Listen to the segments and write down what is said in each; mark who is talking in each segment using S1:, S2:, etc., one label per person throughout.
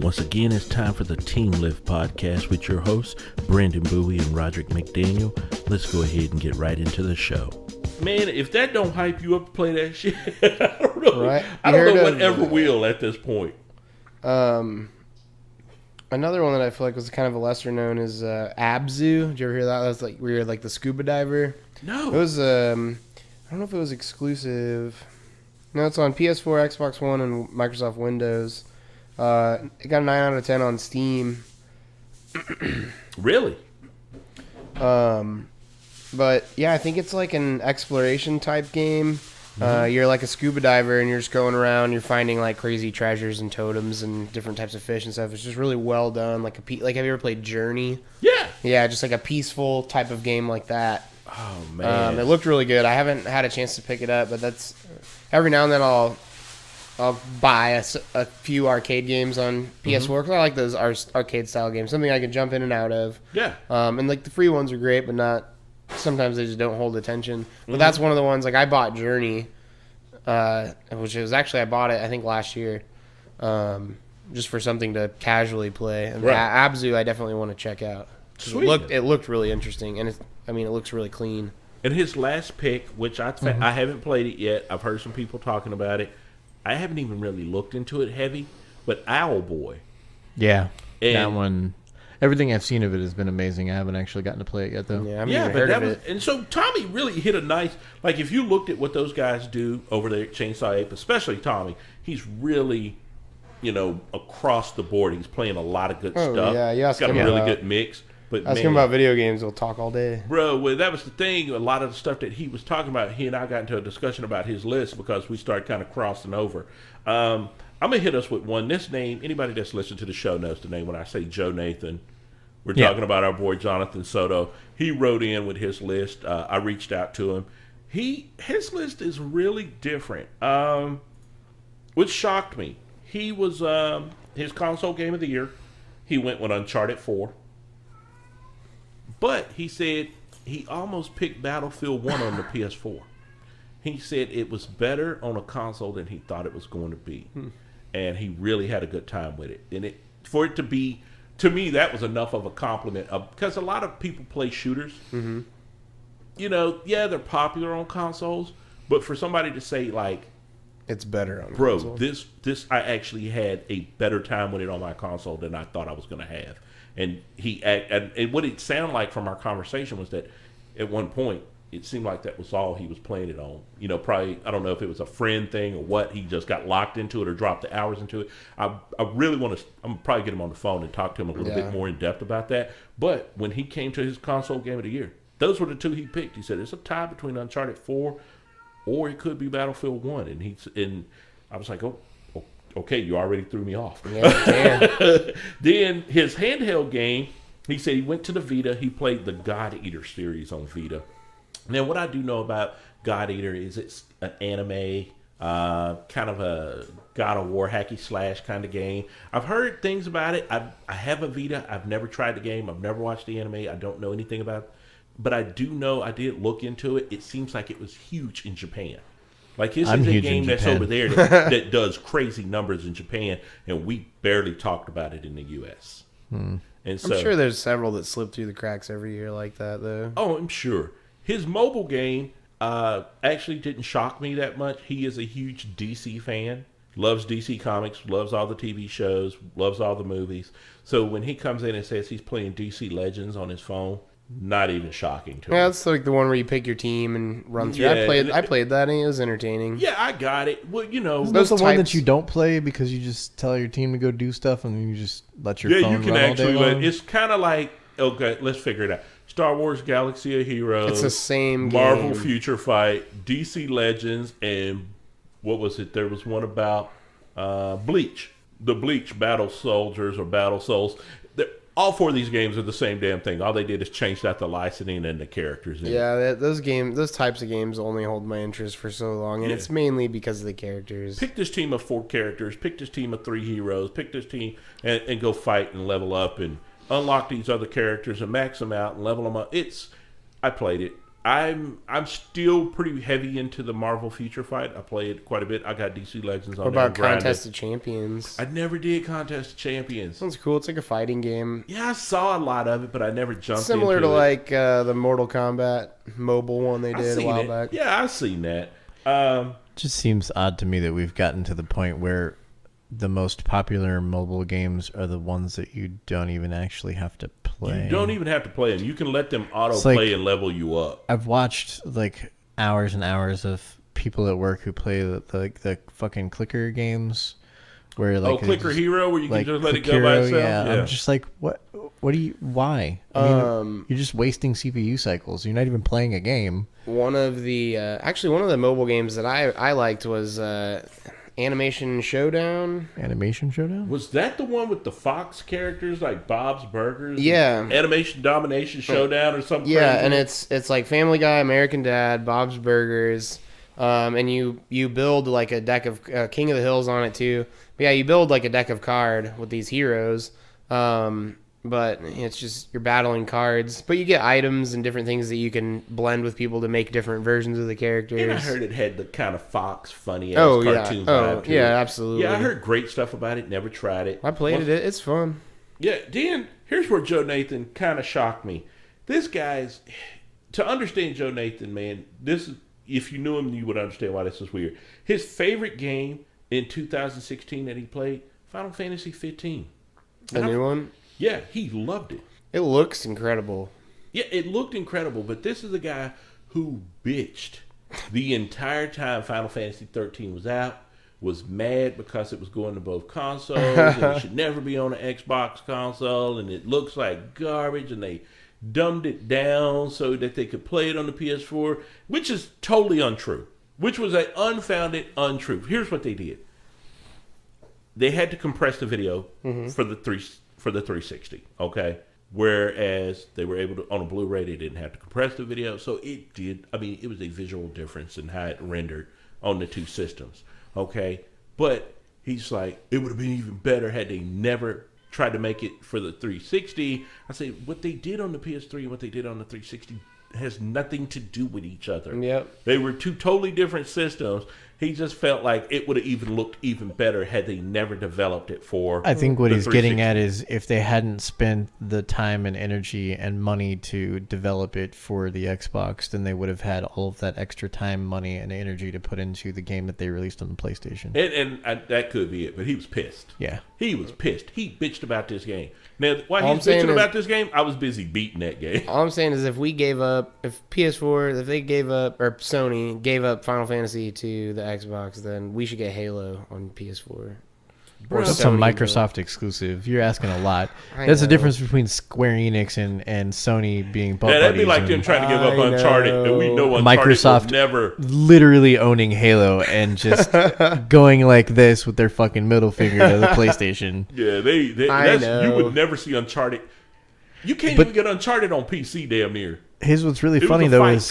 S1: Once again, it's time for the Team Lift podcast with your hosts, Brandon Bowie and Roderick McDaniel. Let's go ahead and get right into the show. Man, if that don't hype you up to play that shit, I don't know.
S2: Right?
S1: I don't know whatever will at this point.
S2: Another one that I feel like was kind of a lesser known is Abzu. Did you ever hear that? That was like where you're like the scuba diver.
S1: No.
S2: It was I don't know if it was exclusive. No, it's on PS4, Xbox One, and Microsoft Windows. It got a 9 out of 10 on Steam.
S1: Really?
S2: But yeah, I think it's like an exploration type game. You're like a scuba diver and you're just going around. You're finding like crazy treasures and totems and different types of fish and stuff. It's just really well done. Like have you ever played Journey?
S1: Yeah.
S2: Yeah, just like a peaceful type of game like that.
S1: Oh man,
S2: it looked really good. I haven't had a chance to pick it up, but that's every now and then I'll buy a few arcade games on PS4 because I like those arcade style games. Something I can jump in and out of.
S1: Yeah.
S2: And like the free ones are great, but not. Sometimes they just don't hold attention. But that's one of the ones, like I bought Journey, which was actually, I bought it, I think, last year, just for something to casually play. And Abzu, I definitely want to check out.
S1: Sweet.
S2: It looked really interesting, and it looks really clean.
S1: And his last pick, which I haven't played it yet. I've heard some people talking about it. I haven't even really looked into it heavy, but Owlboy.
S3: Yeah, that one. Everything I've seen of it has been amazing. I haven't actually gotten to play it yet, though.
S2: Yeah, I haven't heard of it.
S1: And so Tommy really hit a nice, like if you looked at what those guys do over there at Chainsaw Ape, especially Tommy, he's really, across the board. He's playing a lot of good stuff.
S2: Yeah,
S1: he's got a really good mix. But
S2: ask him about video games, we'll talk all day.
S1: Bro, well, that was the thing. A lot of the stuff that he was talking about, he and I got into a discussion about his list because we started kind of crossing over. I'm going to hit us with one. This name, anybody that's listened to the show knows the name when I say Joe Nathan. We're talking about our boy Jonathan Soto. He wrote in with his list. I reached out to him. His list is really different, which shocked me. He was his console game of the year. He went with Uncharted 4. But he said he almost picked Battlefield 1 on the PS4. He said it was better on a console than he thought it was going to be. And he really had a good time with it. And for it to be... To me, that was enough of a compliment because a lot of people play shooters. Mm-hmm. They're popular on consoles, but for somebody to say like,
S2: it's better on
S1: console. This I actually had a better time with it on my console than I thought I was going to have. And and what it sounded like from our conversation was that at one point it seemed like that was all he was playing it on. Probably, I don't know if it was a friend thing or what. He just got locked into it or dropped the hours into it. I really want to, I'm probably get him on the phone and talk to him a little bit more in depth about that. But when he came to his console game of the year, those were the two he picked. He said, it's a tie between Uncharted 4 or it could be Battlefield 1. And I was like, oh, okay, you already threw me off.
S2: Yeah,
S1: Then his handheld game, he said he went to the Vita. He played the God Eater series on Vita. Now, what I do know about God Eater is it's an anime, kind of a God of War hacky slash kind of game. I've heard things about it. I have a Vita. I've never tried the game. I've never watched the anime. I don't know anything about it. But I do know, I did look into it. It seems like it was huge in Japan. Like this is a game that's over there that does crazy numbers in Japan, and we barely talked about it in the U.S. And so,
S2: I'm sure there's several that slip through the cracks every year like that, though.
S1: Oh, I'm sure. His mobile game actually didn't shock me that much. He is a huge DC fan, loves DC Comics, loves all the TV shows, loves all the movies. So when he comes in and says he's playing DC Legends on his phone, not even shocking to him.
S2: Yeah, it's like the one where you pick your team and run through. Yeah, I played that, and it was entertaining.
S1: Yeah, I got it. Well,
S3: Isn't that the one that you don't play because you just tell your team to go do stuff and then you just let your phone run all day long?
S1: It's kind of like, okay, let's figure it out. Star Wars Galaxy of Heroes.
S2: It's the same
S1: Marvel
S2: game.
S1: Future Fight, DC Legends, and what was it? There was one about Bleach. The Bleach Battle Soldiers or Battle Souls. All four of these games are the same damn thing. All they did is change out the licensing and the characters.
S2: Yeah, those types of games only hold my interest for so long, and it's mainly because of the characters.
S1: Pick this team of 4 characters. Pick this team of 3 heroes. Pick this team and go fight and level up and unlock these other characters and max them out and level them up. I played it. I'm still pretty heavy into the Marvel Future Fight. I play it quite a bit. I got DC Legends on.
S2: What about Contest of Champions?
S1: I never did Contest of Champions.
S2: Sounds cool. It's like a fighting game.
S1: Yeah, I saw a lot of it, but I never jumped
S2: Similar
S1: into
S2: to
S1: it.
S2: like the Mortal Kombat mobile one they did a while back.
S1: Yeah, I've seen that.
S3: It just seems odd to me that we've gotten to the point where the most popular mobile games are the ones that you don't even actually have to play.
S1: You don't even have to play them. You can let them auto-play and level you up.
S3: I've watched like hours and hours of people at work who play the fucking clicker games. Where like
S1: Clicker Hero, where you
S3: like
S1: can just let it go by itself?
S3: Yeah, I'm just like, why? I mean, you're just wasting CPU cycles. You're not even playing a game.
S2: One of the mobile games that I liked was Animation Showdown.
S3: Animation Showdown?
S1: Was that the one with the Fox characters like Bob's Burgers?
S2: Yeah.
S1: Animation Domination Showdown or something?
S2: Yeah,
S1: crazy?
S2: and it's like Family Guy, American Dad, Bob's Burgers, and you build like a deck of King of the Hills on it too. But yeah, you build like a deck of card with these heroes. But it's just you're battling cards, but you get items and different things that you can blend with people to make different versions of the characters.
S1: And I heard it had the kind of Fox funny ass cartoon vibe to it.
S2: Absolutely.
S1: Yeah, I heard great stuff about it. Never tried it.
S2: I played it. It's fun.
S1: Yeah, Dan. Here's where Joe Nathan kind of shocked me. This guy's to understand Joe Nathan, man. This is if you knew him, you would understand why this is weird. His favorite game in 2016 that he played, Final Fantasy 15.
S2: The new one.
S1: Yeah, he loved it.
S2: It looks incredible.
S1: Yeah, it looked incredible, but this is a guy who bitched the entire time Final Fantasy 13 was out, was mad because it was going to both consoles, and it should never be on an Xbox console, and it looks like garbage, and they dumbed it down so that they could play it on the PS4, which is totally untrue, which was an unfounded untruth. Here's what they did. They had to compress the video for the 360, okay? Whereas they were able to, on a Blu-ray, they didn't have to compress the video. So it did, it was a visual difference in how it rendered on the two systems, okay? But he's like, it would have been even better had they never tried to make it for the 360. I say, what they did on the PS3 and what they did on the 360 has nothing to do with each other.
S2: Yep.
S1: They were two totally different systems. He just felt like it would have even looked even better had they never developed it for.
S3: I think what he's getting at is if they hadn't spent the time and energy and money to develop it for the Xbox, then they would have had all of that extra time, money, and energy to put into the game that they released on the PlayStation.
S1: And that could be it, but he was pissed.
S3: Yeah.
S1: He was pissed. He bitched about this game. Now, while he was bitching about this game, I was busy beating that game.
S2: All I'm saying is if PS4, if they gave up, or Sony gave up Final Fantasy to the Xbox, then we should get Halo on PS4.
S3: Or that's a Microsoft exclusive. You're asking a lot. That's the difference between Square Enix and Sony being both.
S1: Yeah, that'd be like them trying to give up Uncharted, and we know Uncharted
S3: Microsoft
S1: never
S3: literally owning Halo and just going like this with their fucking middle finger to the PlayStation.
S1: Yeah, you would never see Uncharted. You can't even get Uncharted on PC, damn near.
S3: Here's what's really funny though is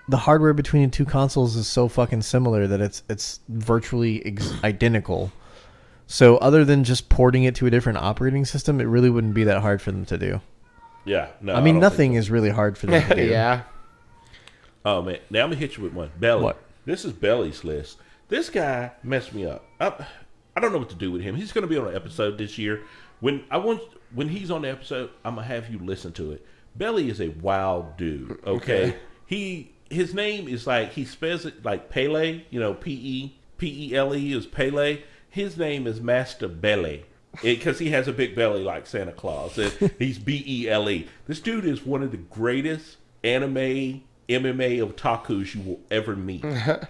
S3: the hardware between the two consoles is so fucking similar that it's virtually identical. So other than just porting it to a different operating system, it really wouldn't be that hard for them to do.
S1: Yeah, no.
S3: I mean, nothing is really hard for them to do.
S2: Yeah.
S1: Oh, man. Now I'm going to hit you with one. Belly.
S3: What?
S1: This is Belly's list. This guy messed me up. I don't know what to do with him. He's going to be on an episode this year. When he's on the episode, I'm going to have you listen to it. Belly is a wild dude, okay? His name is like, he spells it like Pele, P-E-L-E is Pele. His name is Master Belly because he has a big belly like Santa Claus. He's B-E-L-E. This dude is one of the greatest anime MMA otakus you will ever meet.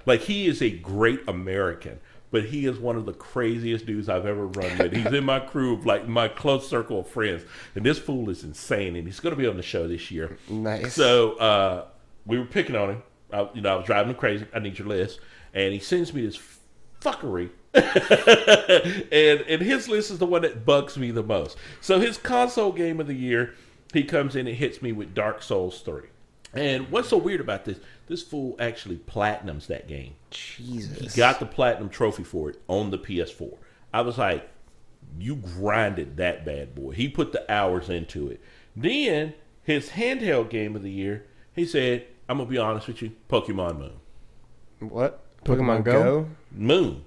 S1: Like, he is a great American, but he is one of the craziest dudes I've ever run with. He's in my crew of, like, my close circle of friends. And this fool is insane, and he's going to be on the show this year.
S2: Nice.
S1: So we were picking on him. I was driving him crazy. I need your list. And he sends me this fuckery. and his list is the one that bugs me the most. So his console game of the year, he comes in and hits me with Dark Souls 3. And what's so weird about this fool actually platinums that game.
S2: Jesus.
S1: He got the platinum trophy for it on the PS4. I was like, you grinded that bad boy. He put the hours into it. Then his handheld game of the year, he said, I'm gonna be honest with you. Pokemon Moon.
S2: What?
S3: Pokemon Go?
S1: Moon.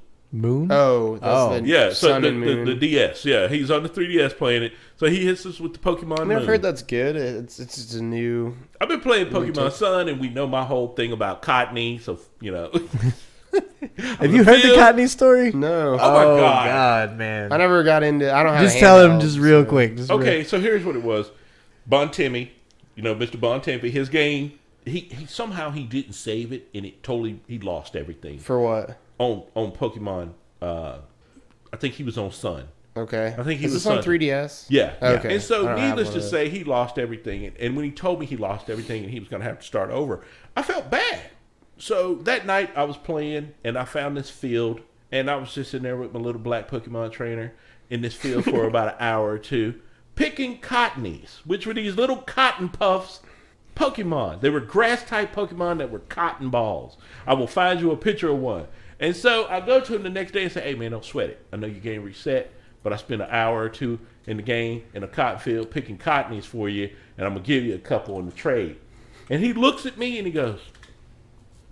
S2: Oh, that's the
S1: So
S2: Sun and Moon.
S1: the DS. Yeah, he's on the 3DS playing it. So he hits us with the Pokemon Moon.
S2: I've heard that's good. It's just a new.
S1: I've been playing Pokemon Sun, and we know my whole thing about Cottony. So
S3: Have you heard the Cottony story?
S2: No.
S1: Oh my
S3: God, man!
S2: I never got into. I don't have.
S3: Just tell him just real quick.
S1: So here's what it was. Bon Timmy, Mr. Bon Timmy, his game. He somehow he didn't save it, and he lost everything.
S2: For what?
S1: On Pokemon. I think he was on Sun.
S2: Okay.
S1: I think he
S2: was
S1: was
S2: on
S1: Sun.
S2: 3DS.
S1: Yeah.
S2: Okay.
S1: And so, needless to say, he lost everything. And when he told me he lost everything and he was going to have to start over, I felt bad. So that night I was playing and I found this field, and I was just in there with my little black Pokemon trainer in this field for about an hour or two, picking Cottonies, which were these little cotton puffs Pokemon. They were grass type Pokemon that were cotton balls. I will find you a picture of one. And so I go to him the next day and say, hey, man, don't sweat it. I know your game reset, but I spent an hour or two in the game in a cotton field picking Cottonies for you, and I'm going to give you a couple in the trade. And he looks at me and he goes,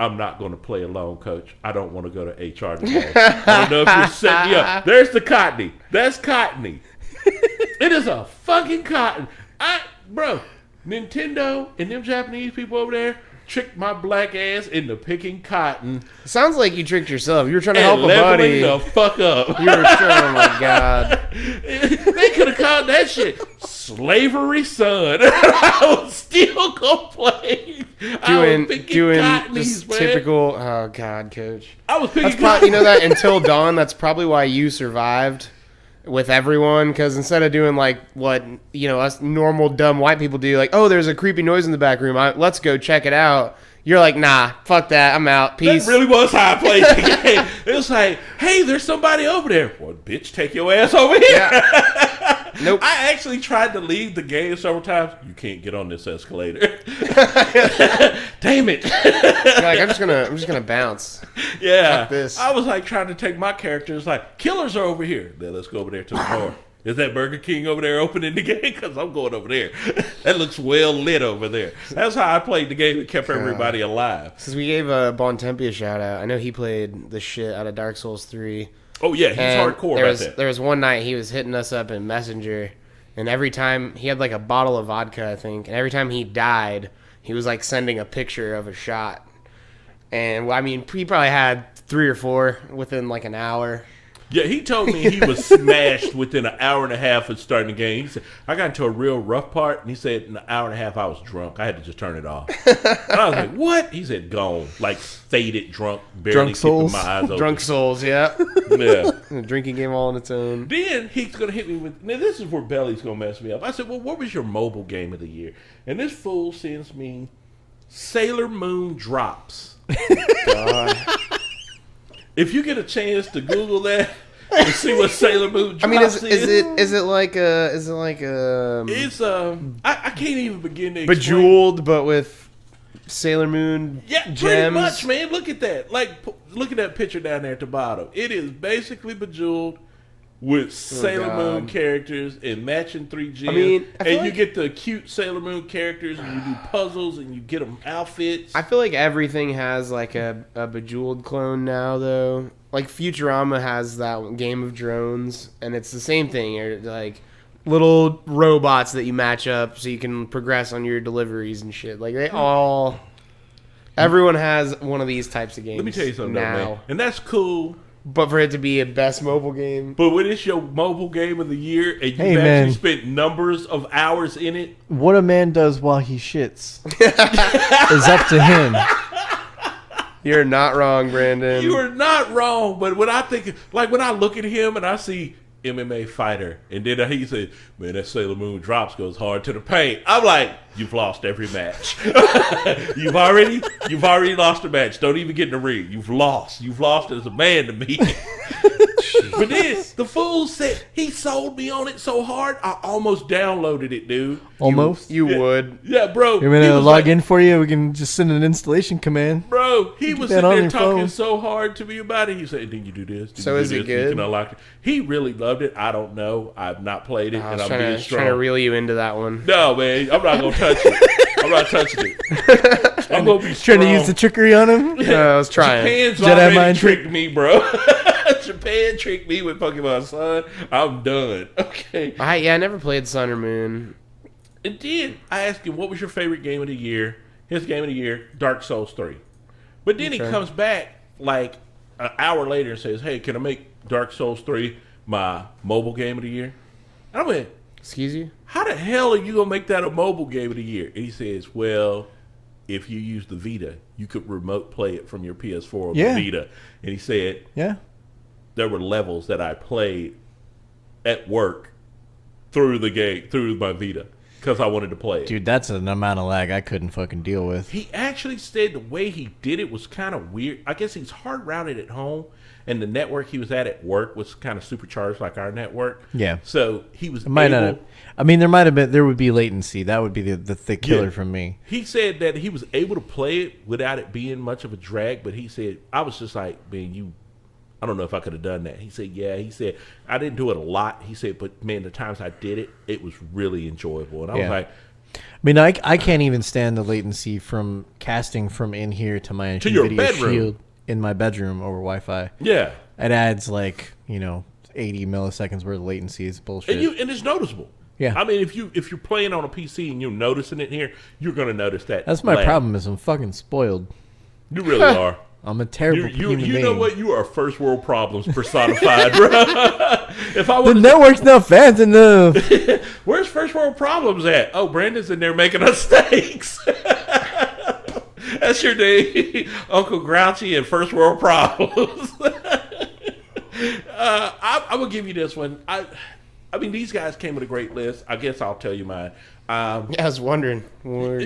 S1: I'm not going to play alone, Coach. I don't want to go to HR today. I don't know if you're setting me up. There's the Cottony. That's Cottony. It is a fucking cotton. Bro, Nintendo and them Japanese people over there tricked my black ass into picking cotton.
S2: Sounds like you tricked yourself. You were trying to help a buddy.
S1: The fuck up.
S2: You were trying. Oh my god.
S1: They could have called that shit slavery, son. I was still gonna play.
S2: Doing
S1: Cottonies,
S2: just typical. Oh god, Coach.
S1: I was picking.
S2: You know that Until Dawn. That's probably why you survived with everyone, because instead of doing like what us normal dumb white people do, like, oh, there's a creepy noise in the back room, let's go check it out, you're like, nah, fuck that, I'm out, peace.
S1: That really was how I played the game. It was like, hey, there's somebody over there. Well, bitch, take your ass over here.
S2: Yeah. Nope.
S1: I actually tried to leave the game several times. You can't get on this escalator. Damn it.
S2: You're like, I'm just gonna bounce.
S1: Yeah.
S2: Fuck this.
S1: I was like trying to take my characters, like, killers are over here. Then let's go over there to the door. Is that Burger King over there opening the game? Because I'm going over there. That looks well lit over there. That's how I played the game. It kept everybody alive.
S2: Since we gave Bon Tempe a shout out, I know he played the shit out of Dark Souls 3.
S1: Oh, yeah, he's hardcore about that.
S2: There was one night he was hitting us up in Messenger, and every time he had like a bottle of vodka, I think, and every time he died, he was like sending a picture of a shot. And I mean, he probably had 3 or 4 within like an hour.
S1: Yeah, he told me he was smashed within an hour and a half of starting the game. He said, I got into a real rough part, and he said in an hour and a half I was drunk. I had to just turn it off. And I was like, what? He said, gone. Like, faded, drunk, barely keeping my eyes open.
S2: Drunk Souls, yeah.
S1: Yeah.
S2: A drinking game all on its own.
S1: Then he's going to hit me with, now this is where Belly's going to mess me up. I said, well, what was your mobile game of the year? And this fool sends me Sailor Moon Drops. God. If you get a chance to Google that and see what Sailor Moon Drops
S2: is it like it's
S1: I can't even begin to explain.
S2: Bejeweled, but with Sailor Moon gems.
S1: Pretty much, man. Look at that. Like, look at that picture down there at the bottom. It is basically Bejeweled with Sailor Moon characters and matching 3G.
S2: I mean,
S1: and you get the cute Sailor Moon characters, and you do puzzles, and you get them outfits.
S2: I feel like everything has like a Bejeweled clone now, though. Like Futurama has that Game of Drones, and it's the same thing. You're like little robots that you match up so you can progress on your deliveries and shit. Like everyone has one of these types of games.
S1: Let me tell you something
S2: now,
S1: man. And that's cool.
S2: But for it to be a best mobile game.
S1: But when it's your mobile game of the year and you've actually spent numbers of hours in it.
S3: What a man does while he shits is up to him.
S2: You're not wrong, Brandon.
S1: You are not wrong. But when I think, like when I look at him and I see MMA fighter, and then he said, man, that Sailor Moon Drops goes hard to the paint. I'm like, you've lost every match. You've already lost a match. Don't even get in the ring. You've lost as a man to me. But then the fool said he sold me on it so hard I almost downloaded it, dude.
S3: Almost?
S2: You would.
S1: Yeah, bro.
S3: You want me to log in for you? We can just send an installation command.
S1: Bro, he was sitting there talking so hard to me about it. He said, did you do this?
S2: So is it good?
S1: You can unlock it. He really loved it. I don't know. I've not played it.
S2: And I'm trying to reel you into that one.
S1: No, man. I'm not going to touch it. I'm not touching it. I'm gonna be
S3: trying to use the trickery on him.
S2: I was trying.
S1: Japan's
S3: Jedi
S1: already
S3: mind
S1: tricked me, bro. Japan tricked me with Pokemon Sun. I'm done. Okay.
S2: I never played Sun or Moon.
S1: It did. I asked him, what was your favorite game of the year? His game of the year, Dark Souls 3. But then he comes back like an hour later and says, hey, can I make Dark Souls 3 my mobile game of the year? And I went,
S2: excuse you?
S1: how the hell are you going to make that a mobile game of the year? And he says, well, if you use the Vita, you could remote play it from your PS4 or the Vita. And he said, there were levels that I played at work through the game, through my Vita, because I wanted to play it.
S3: Dude, that's an amount of lag I couldn't fucking deal with.
S1: He actually said the way he did it was kind of weird. I guess he's hard routed at home, and the network he was at work was kind of supercharged like our network.
S3: Yeah.
S1: So he was
S3: might able... Not have, I mean, there would be latency. That would be the killer for me.
S1: He said that he was able to play it without it being much of a drag, but he said, I was just like, man, I don't know if I could have done that. He said, yeah. He said, I didn't do it a lot. He said, but, man, the times I did it, it was really enjoyable. And I was like...
S3: I mean, I can't even stand the latency from casting from in here to my
S1: to your
S3: video
S1: bedroom.
S3: Shield in my bedroom over Wi-Fi.
S1: Yeah.
S3: It adds, 80 milliseconds worth of latency. It's bullshit.
S1: And it's noticeable.
S3: Yeah.
S1: I mean, if you're playing on a PC and you're noticing it here, you're going to notice that.
S3: That's my problem is I'm fucking spoiled.
S1: You really are.
S3: I'm a terrible human being.
S1: You know what? You are first world problems personified, bro.
S3: The network's not fast enough.
S1: Where's first world problems at? Oh, Brandon's in there making us steaks. That's your name, Uncle Grouchy and first world problems. I will give you this one. I mean, these guys came with a great list. I guess I'll tell you mine.
S2: I was wondering. Man.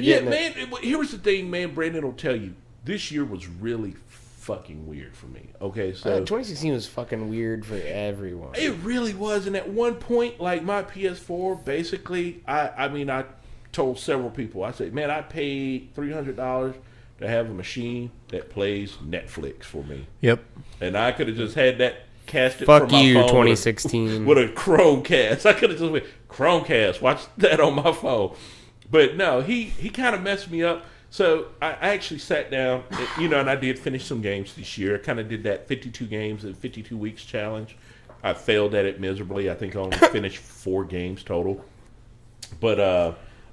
S1: Here's the thing, man. Brandon will tell you. This year was really fucking weird for me. Okay, so
S2: 2016 was fucking weird for everyone.
S1: It really was, and at one point, like my PS4, basically, I told several people, I said, man, I paid $300 to have a machine that plays Netflix for me.
S3: Yep.
S1: And I could have just had that casted
S2: from
S1: my phone
S2: 2016
S1: with a Chromecast. I could have just went Chromecast, watch that on my phone. But no, he kind of messed me up. So I actually sat down, and I did finish some games this year. I kind of did that 52 games in 52 weeks challenge. I failed at it miserably. I think I only finished 4 games total. But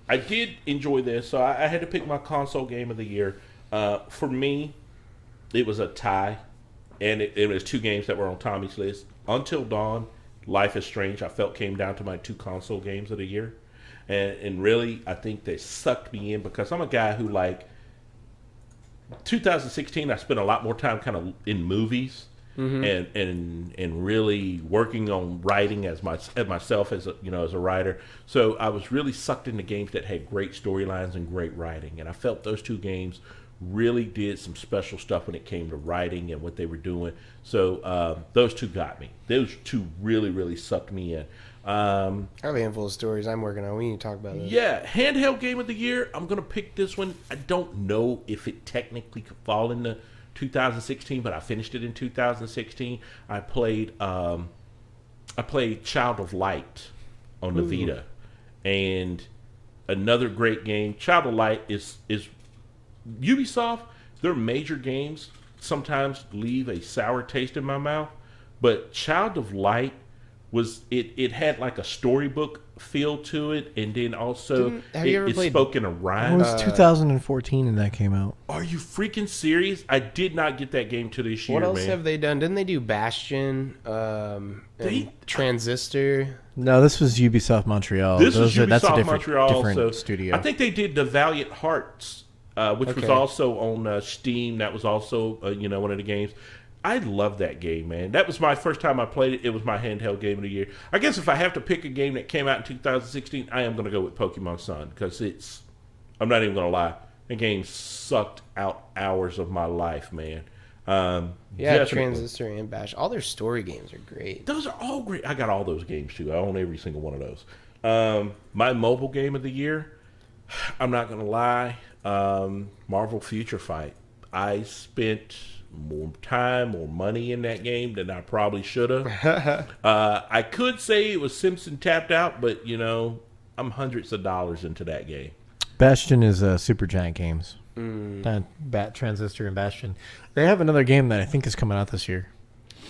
S1: I did enjoy this, so I had to pick my console game of the year. For me, it was a tie, and it was 2 games that were on Tommy's list. Until Dawn, Life is Strange, I felt came down to my 2 console games of the year. And really, I think they sucked me in because I'm a guy who, 2016, I spent a lot more time kind of in movies and really working on writing as myself as a writer. So I was really sucked into games that had great storylines and great writing. And I felt those 2 games really did some special stuff when it came to writing and what they were doing. So those 2 got me. Those 2 really, really sucked me in.
S2: I have a handful of stories I'm working on. We need to talk about this.
S1: Yeah, handheld game of the year. I'm going to pick this one. I don't know if it technically could fall into 2016, but I finished it in 2016. I played Child of Light on the Vita. And another great game. Child of Light is Ubisoft, their major games sometimes leave a sour taste in my mouth, but Child of Light it had like a storybook feel to it, and then also it spoke in a rhyme.
S3: It was 2014 and that came out.
S1: Are you freaking serious? I did not get that game to this year,
S2: man. What else
S1: man.
S2: have they done? Didn't they do Bastion, Transistor?
S3: No, this was Ubisoft Montreal.
S1: That's a different
S3: Montreal studio.
S1: I think they did the Valiant Hearts, which was also on Steam. That was also one of the games. I love that game, man. That was my first time I played it. It was my handheld game of the year. I guess if I have to pick a game that came out in 2016, I am going to go with Pokemon Sun because I'm not even going to lie, the game sucked out hours of my life, man.
S2: Transistor and Bash. All their story games are great.
S1: Those are all great. I got all those games, too. I own every single one of those. My mobile game of the year, I'm not going to lie, Marvel Future Fight. I spent more time or money in that game than I probably should have. I could say it was Simpson tapped out, but I'm hundreds of dollars into that game.
S3: Bastion is Supergiant Games. Bat Transistor and Bastion. They have another game that I think is coming out this year.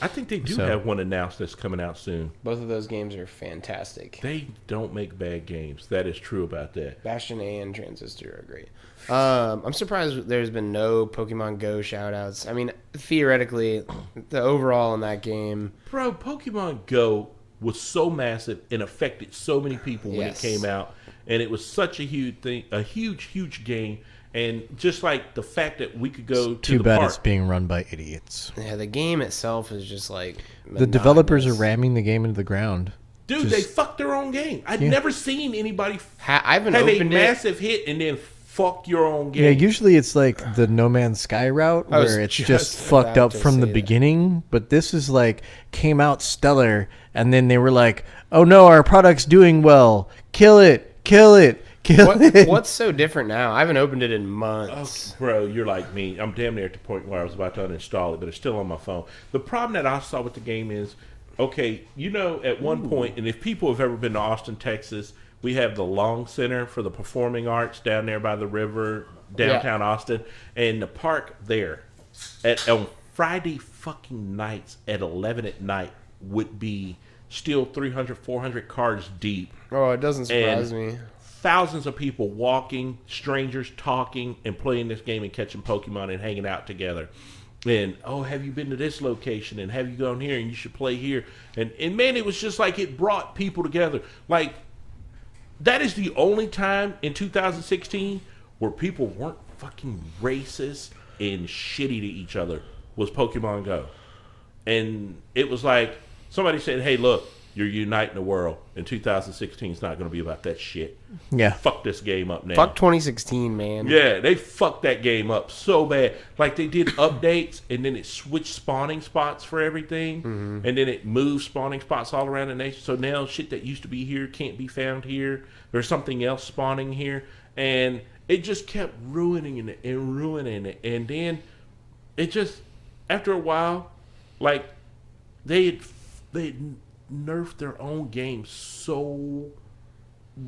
S1: I think they do have one announced that's coming out soon.
S2: Both of those games are fantastic.
S1: They don't make bad games. That is true about that.
S2: Bastion and Transistor are great. I'm surprised there's been no Pokemon Go shoutouts. I mean, theoretically, the overall in that game...
S1: Bro, Pokemon Go was so massive and affected so many people when it came out. And it was such a huge thing, a huge game. And just like the fact that we could go to the park.
S3: Too bad it's being run by idiots.
S2: Yeah, the game itself is just like
S3: monotonous. The developers are ramming the game into the ground.
S1: Dude, they fucked their own game. I've never seen anybody
S2: have a
S1: massive hit and then fuck your own game.
S3: Yeah, usually it's like the No Man's Sky route where it's just fucked up from the beginning. But this is like came out stellar, and then they were like, "Oh no, our product's doing well. Kill it, kill it."
S2: What's so different now? I haven't opened it in months.
S1: Oh, bro, you're like me. I'm damn near at the point where I was about to uninstall it, but it's still on my phone. The problem that I saw with the game is, okay, at one point, and if people have ever been to Austin, Texas, we have the Long Center for the Performing Arts down there by the river, downtown Austin, and the park there on Friday fucking nights at 11 at night would be still 300, 400 cars deep.
S2: Oh, it doesn't surprise me.
S1: Thousands of people walking, strangers talking, and playing this game and catching Pokemon and hanging out together. And, have you been to this location? And have you gone here? And you should play here. And man, it was just like it brought people together. Like, that is the only time in 2016 where people weren't fucking racist and shitty to each other was Pokemon Go. And it was like somebody said, hey, look, you're uniting the world. And 2016 is not going to be about that shit.
S3: Yeah.
S1: Fuck this game up now.
S2: Fuck 2016, man.
S1: Yeah, they fucked that game up so bad. Like, they did updates, and then it switched spawning spots for everything. Mm-hmm. And then it moved spawning spots all around the nation. So now shit that used to be here can't be found here. There's something else spawning here. And it just kept ruining it and ruining it. And then it just, after a while, like, they nerfed their own game so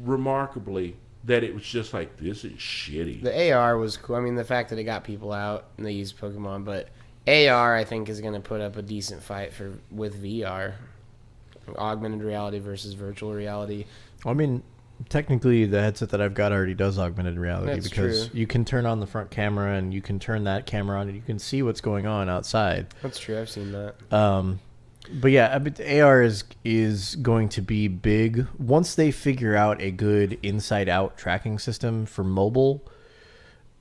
S1: remarkably that it was just like, this is shitty.
S2: The AR was cool. I mean, the fact that it got people out and they used Pokemon, but AR I think is going to put up a decent fight with VR, augmented reality versus virtual reality.
S3: I mean, technically the headset that I've got already does augmented reality.
S2: That's
S3: because
S2: true.
S3: You can turn on the front camera and you can turn that camera on and you can see what's going on outside.
S2: That's true. I've seen that.
S3: But yeah, AR is going to be big once they figure out a good inside-out tracking system for mobile,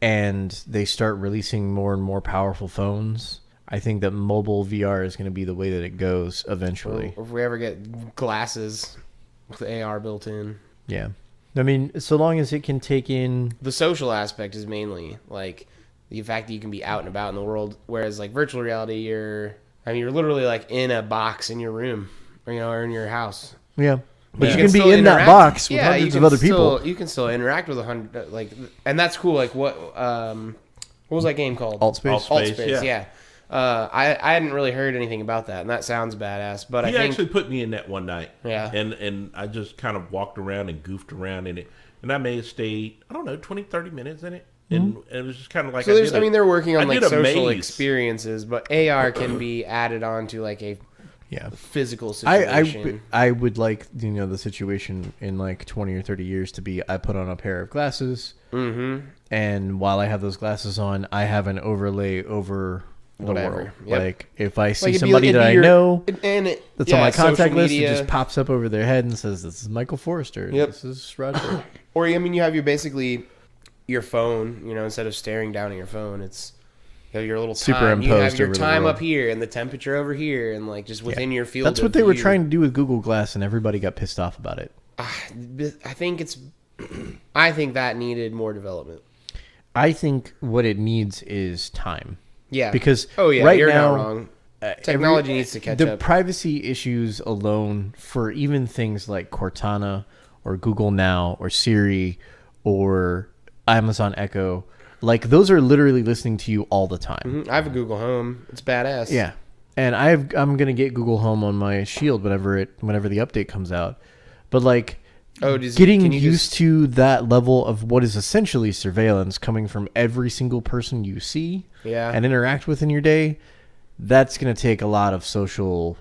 S3: and they start releasing more and more powerful phones. I think that mobile VR is going to be the way that it goes eventually.
S2: Or if we ever get glasses with AR built in.
S3: Yeah, I mean, so long as it can take in
S2: the social aspect is mainly like the fact that you can be out and about in the world, whereas like virtual reality, you're literally like in a box in your room, or in your house.
S3: Yeah, but you can be in that box with hundreds of other people.
S2: You can still interact with 100, and that's cool. Like what was that game called?
S3: Alt Space.
S2: Alt Space. Yeah. I hadn't really heard anything about that, and that sounds badass. But I think
S1: actually put me in that one night.
S2: Yeah.
S1: And I just kind of walked around and goofed around in it, and I may have stayed 20, 30 minutes in it. And it was just kind of like
S2: so. They're working on like social
S1: maze.
S2: Experiences, but AR can be added on to like a physical situation.
S3: I would like the situation in like 20 or 30 years to be I put on a pair of glasses, and while I have those glasses on, I have an overlay over the world. Yep. Like if I see somebody that I know that's on my contact list, it just pops up over their head and says, "This is Michael Forrester.
S2: Yep.
S3: This is Roger."
S2: Or you have your phone, instead of staring down at your phone, it's your little time.
S3: Superimposed.
S2: You have your time up here and the temperature over here, and like just within your field.
S3: That's what they were trying to do with Google Glass, and everybody got pissed off about it.
S2: I think that needed more development.
S3: I think what it needs is time.
S2: Yeah.
S3: Because
S2: right
S3: you're
S2: now, not wrong. Technology needs to catch up.
S3: The privacy issues alone for even things like Cortana or Google Now or Siri or Amazon Echo, like those are literally listening to you all the time.
S2: Mm-hmm. I have a Google Home. It's badass.
S3: Yeah. And I'm going to get Google Home on my Shield whenever the update comes out. But like getting used to that level of what is essentially surveillance coming from every single person you see and interact with in your day, that's going to take a lot of social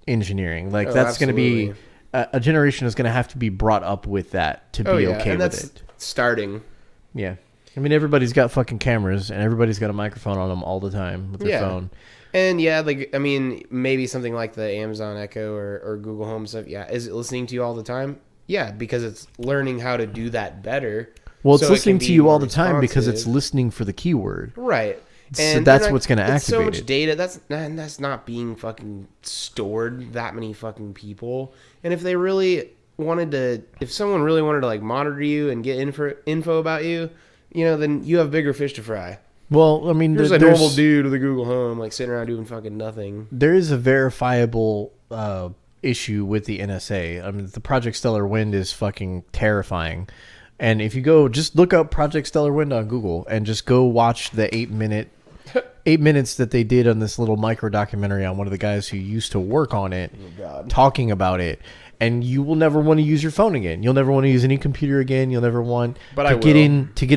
S3: engineering. Like that's going to be a generation is going to have to be brought up with that to be okay and with
S2: that's
S3: it.
S2: Starting.
S3: Yeah. I mean, everybody's got fucking cameras and everybody's got a microphone on them all the time with their phone.
S2: And maybe something like the Amazon Echo or Google Home stuff. Yeah. Is it listening to you all the time? Yeah, because it's learning how to do that better.
S3: Well, it's listening to you all the time because it's listening for the keyword.
S2: Right.
S3: And so that's what's going to activate
S2: so much data. That's not being fucking stored, that many fucking people. And if they really wanted to, if someone really wanted to like monitor you and get info about you, then you have bigger fish to fry.
S3: Well, I mean,
S2: there's a normal dude with a Google Home like sitting around doing fucking nothing.
S3: There is a verifiable issue with the NSA. I mean, the Project Stellar Wind is fucking terrifying. And if you go, just look up Project Stellar Wind on Google and just go watch the 8 minutes that they did on this little micro documentary on one of the guys who used to work on it, talking about it. And you will never want to use your phone again. You'll never want to use any computer again. You'll never want to get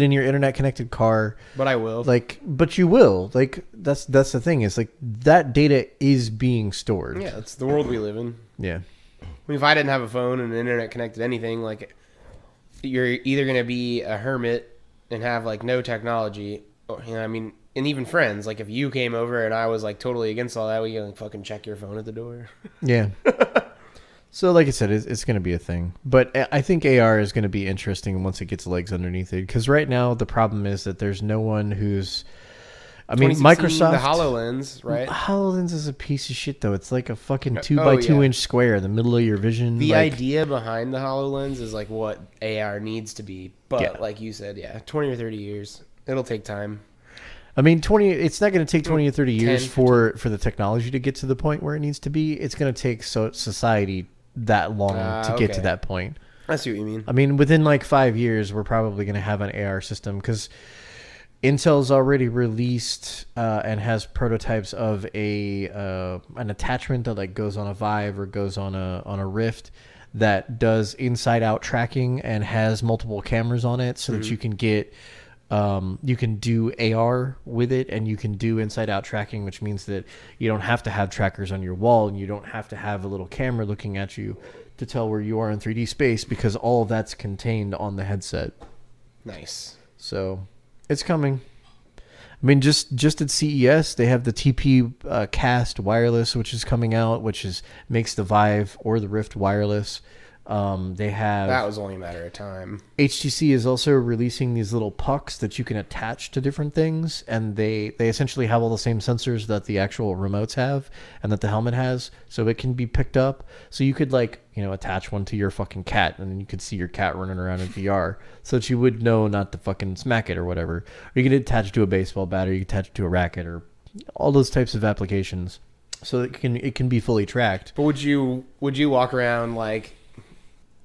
S3: in your internet connected car.
S2: But I will.
S3: But you will. Like that's the thing. Is like that data is being stored.
S2: Yeah, it's the world we live in.
S3: Yeah.
S2: I mean, if I didn't have a phone and an internet connected anything, like you're either going to be a hermit and have like no technology, or, and even friends. Like if you came over and I was like totally against all that, we can like, fucking check your phone at the door.
S3: Yeah. So, like I said, it's going to be a thing. But I think AR is going to be interesting once it gets legs underneath it. Because right now, the problem is that there's no one who's... I mean, Microsoft...
S2: The HoloLens, right?
S3: HoloLens is a piece of shit, though. It's like a fucking 2x2 inch square in the middle of your vision.
S2: The idea behind the HoloLens is like what AR needs to be. But like you said, 20 or 30 years. It'll take time.
S3: I mean, it's not going to take 20 or 30 years for the technology to get to the point where it needs to be. It's going to take society that long to get to that point.
S2: I see what you mean.
S3: I mean, within like 5 years, we're probably going to have an AR system because Intel's already released and has prototypes of an attachment that like goes on a Vive or goes on a Rift that does inside-out tracking and has multiple cameras on it, so that you can get. You can do AR with it, and you can do inside-out tracking, which means that you don't have to have trackers on your wall, and you don't have to have a little camera looking at you to tell where you are in 3D space, because all of that's contained on the headset.
S2: Nice.
S3: So, it's coming. I mean, just at CES, they have the TP Cast wireless, which is coming out, which makes the Vive or the Rift wireless. They have...
S2: That was only a matter of time.
S3: HTC is also releasing these little pucks that you can attach to different things, and they essentially have all the same sensors that the actual remotes have and that the helmet has, so it can be picked up. So you could attach one to your fucking cat, and then you could see your cat running around in VR, so that you would know not to fucking smack it or whatever. Or you could attach it to a baseball bat, or you could attach it to a racket, or all those types of applications, so it can be fully tracked.
S2: But would you walk around like...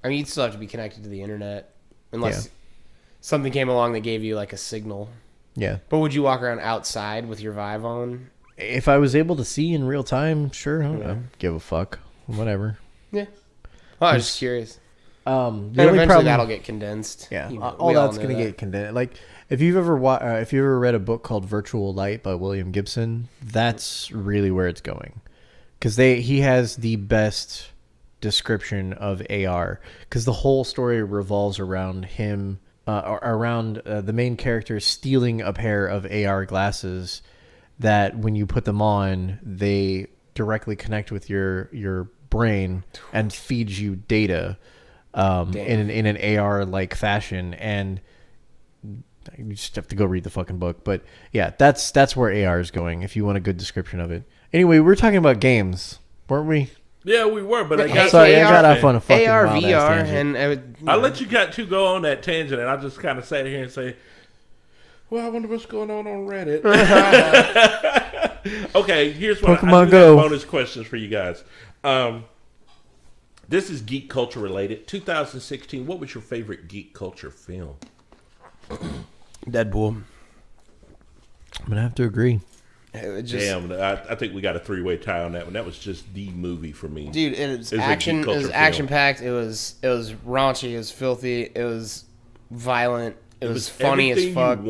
S2: I mean, you'd still have to be connected to the internet unless something came along that gave you like a signal.
S3: Yeah.
S2: But would you walk around outside with your Vive on?
S3: If I was able to see in real time, sure. I don't give a fuck. Whatever.
S2: Yeah. Well, I was just curious.
S3: And
S2: eventually that'll get condensed.
S3: Yeah. All that's going to get condensed. Like if you've ever read a book called Virtual Light by William Gibson, that's really where it's going. Because he has the best description of AR, because the whole story revolves around him the main character stealing a pair of AR glasses that when you put them on, they directly connect with your brain and feed you data in an AR like fashion. And you just have to go read the fucking book. But yeah, that's where AR is going if you want a good description of it. Anyway, we're talking about games, weren't we?
S1: Yeah, we were, but I
S3: got off on a fucking
S2: AR, VR, and
S1: I let you two go on that tangent, and I just kind of sat here and say, "Well, I wonder what's going on Reddit." Okay, here's what
S3: Pokemon Go.
S1: Bonus questions for you guys. This is geek culture related. 2016. What was your favorite geek culture film?
S2: Deadpool.
S3: I'm gonna have to agree.
S1: Damn, I think we got a 3-way tie on that one. That was just the movie for me.
S2: Dude, it was action packed. It was raunchy. It was filthy. It was violent. It was funny as fuck.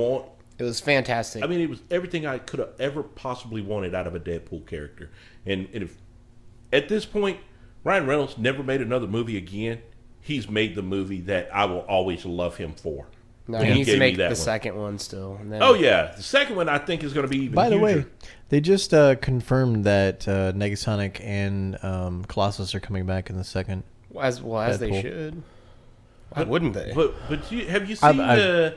S2: It was fantastic.
S1: I mean, it was everything I could have ever possibly wanted out of a Deadpool character. And if at this point, Ryan Reynolds never made another movie again, he's made the movie that I will always love him for.
S2: No, he needs to make the second one still. And then,
S1: the second one I think is going to be even
S3: By the
S1: huger.
S3: way, they just confirmed that Negasonic and Colossus are coming back in the second.
S2: As they should. Why wouldn't they?
S1: But have you seen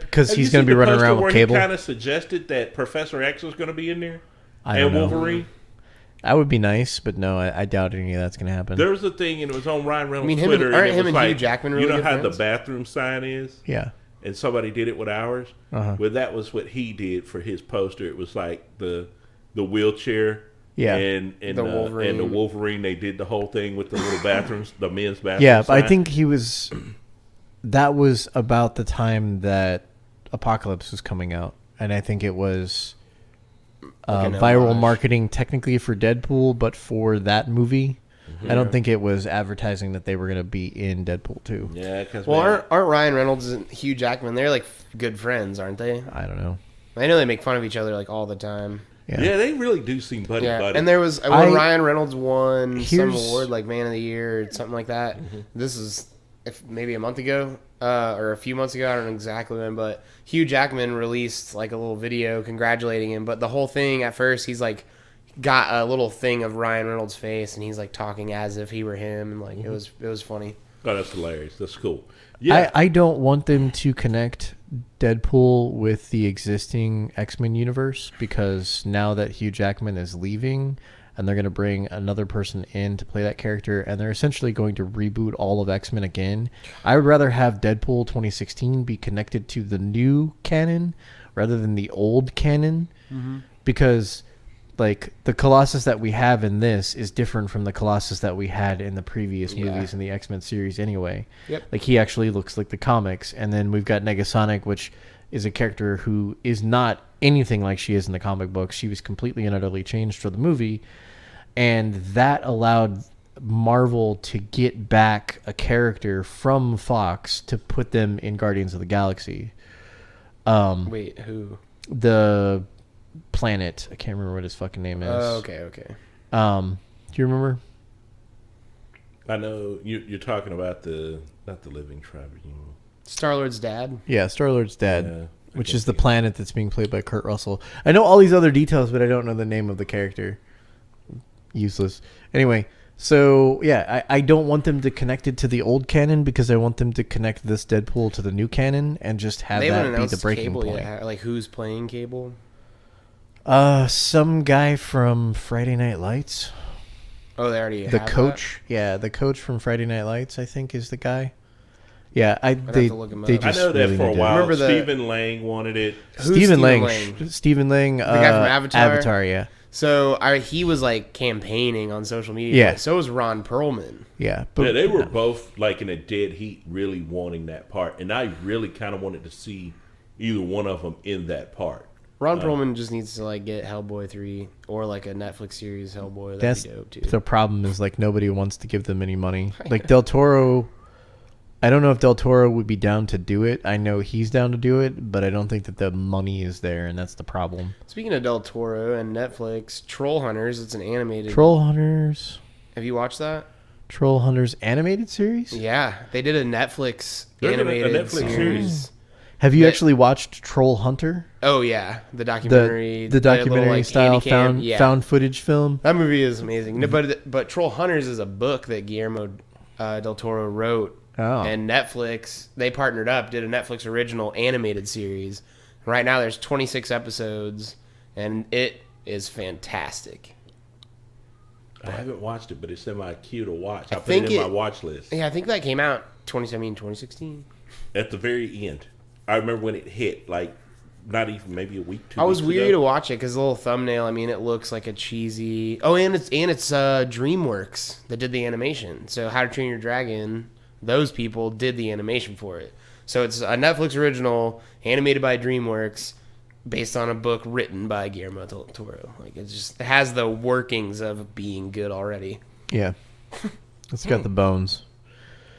S3: because he's going to be running around with Cable.
S1: He kind of suggested that Professor X was going to be in there,
S3: I don't know.
S1: Wolverine.
S3: That would be nice, but no, I doubt any of that's going to happen.
S1: There was a thing, and it was on Ryan Reynolds' Twitter.
S2: Aren't him and Hugh Jackman really good
S1: how
S2: friends?
S1: the bathroom sign is?
S3: Yeah.
S1: And somebody did it with ours.
S3: Uh-huh.
S1: Well, that was what he did for his poster. It was like the wheelchair.
S3: Yeah.
S1: And the Wolverine. They did the whole thing with the little bathrooms, the men's bathroom.
S3: Yeah,
S1: sign.
S3: I think he was. That was about the time that Apocalypse was coming out, and I think it was viral marketing technically for Deadpool, but for that movie. I don't think it was advertising that they were going to be in Deadpool 2.
S1: Yeah, because
S2: aren't Ryan Reynolds and Hugh Jackman? They're like good friends, aren't they?
S3: I don't know.
S2: I know they make fun of each other like all the time.
S1: Yeah, they really do seem buddy.
S2: And there was when Ryan Reynolds won some award like Man of the Year or something like that. Mm-hmm. This is maybe a month ago or a few months ago. I don't know exactly when, but Hugh Jackman released like a little video congratulating him. But the whole thing at first, he's like got a little thing of Ryan Reynolds' face, and he's like talking as if he were him, and like it was funny.
S1: Oh, that's hilarious. That's cool. Yeah,
S3: I don't want them to connect Deadpool with the existing X-Men universe, because now that Hugh Jackman is leaving and they're going to bring another person in to play that character, and they're essentially going to reboot all of X-Men again, I would rather have Deadpool 2016 be connected to the new canon rather than the old canon, because like the Colossus that we have in this is different from the Colossus that we had in the previous movies in the X-Men series anyway.
S2: Yep.
S3: Like he actually looks like the comics. And then we've got Negasonic, which is a character who is not anything like she is in the comic books. She was completely and utterly changed for the movie. And that allowed Marvel to get back a character from Fox to put them in Guardians of the Galaxy.
S2: Wait, who?
S3: The planet. I can't remember what his fucking name is.
S2: Oh, okay.
S3: Do you remember?
S1: I know you're talking about not the Living Tribe.
S2: Star-Lord's dad.
S3: Yeah, Star-Lord's dad, which is the planet that's being played by Kurt Russell. I know all these other details, but I don't know the name of the character. Useless. Anyway, so yeah, I don't want them to connect it to the old canon, because I want them to connect this Deadpool to the new canon and just have that be the breaking point.
S2: Yet. Like who's playing Cable?
S3: Some guy from Friday Night Lights.
S2: Oh, they already
S3: the
S2: have
S3: coach. That? Yeah, the coach from Friday Night Lights, I think, is the guy. Yeah,
S2: I know
S1: that
S3: really
S1: for a while. Stephen Lang wanted it.
S3: Stephen Lang. Stephen Lang, the
S2: guy from Avatar.
S3: Avatar, yeah.
S2: So he was like campaigning on social media.
S3: Yeah.
S2: So was Ron Perlman.
S3: Yeah,
S1: but they were both like in a dead heat, really wanting that part, and I really kind of wanted to see either one of them in that part.
S2: Ron Perlman just needs to like get Hellboy 3 or like a Netflix series Hellboy. That'd be dope too.
S3: The problem is like nobody wants to give them any money. Like Del Toro, I don't know if Del Toro would be down to do it. I know he's down to do it, but I don't think that the money is there, and that's the problem.
S2: Speaking of Del Toro and Netflix, Troll Hunters, it's an animated.
S3: Troll Hunters.
S2: Have you watched that?
S3: Troll Hunters animated series?
S2: Yeah, they did a Netflix animated series.
S3: Have you actually watched Troll Hunter?
S2: Oh yeah, the documentary,
S3: the documentary style found footage film.
S2: That movie is amazing. No, but Troll Hunters is a book that Guillermo del Toro wrote, and Netflix they partnered up, did a Netflix original animated series. Right now, there's 26 episodes, and it is fantastic.
S1: I haven't watched it, but it's in my queue to watch. I put it in my watch list.
S2: Yeah, I think that came out 2016.
S1: At the very end. I remember when it hit, like, not even maybe a week, 2 weeks
S2: I was weary
S1: ago.
S2: to watch it because the little thumbnail, I mean, it looks like a cheesy... Oh, and it's DreamWorks that did the animation. So How to Train Your Dragon, those people did the animation for it. So it's a Netflix original, animated by DreamWorks, based on a book written by Guillermo del Toro. Like it has the workings of being good already.
S3: Yeah, it's got the bones.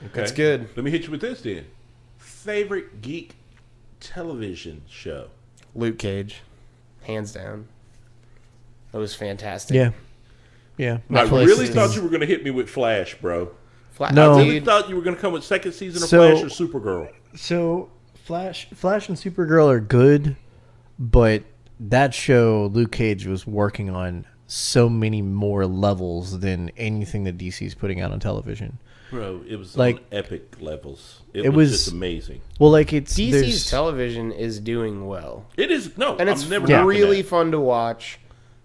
S1: Okay.
S2: That's good.
S1: Let me hit you with this then. Favorite geek television show?
S2: Luke Cage, hands down. That was fantastic.
S3: Yeah, yeah.
S1: I really thought you were going to hit me with Flash, bro.
S3: No.
S1: I really thought you were going to come with second season of Flash or Supergirl.
S3: So Flash and Supergirl are good, but that show Luke Cage was working on so many more levels than anything that DC's putting out on television.
S1: Bro, it was
S3: like
S1: on epic levels. It was just amazing.
S3: Well, like
S2: DC's television is doing well.
S1: It is
S2: and it's really fun to watch.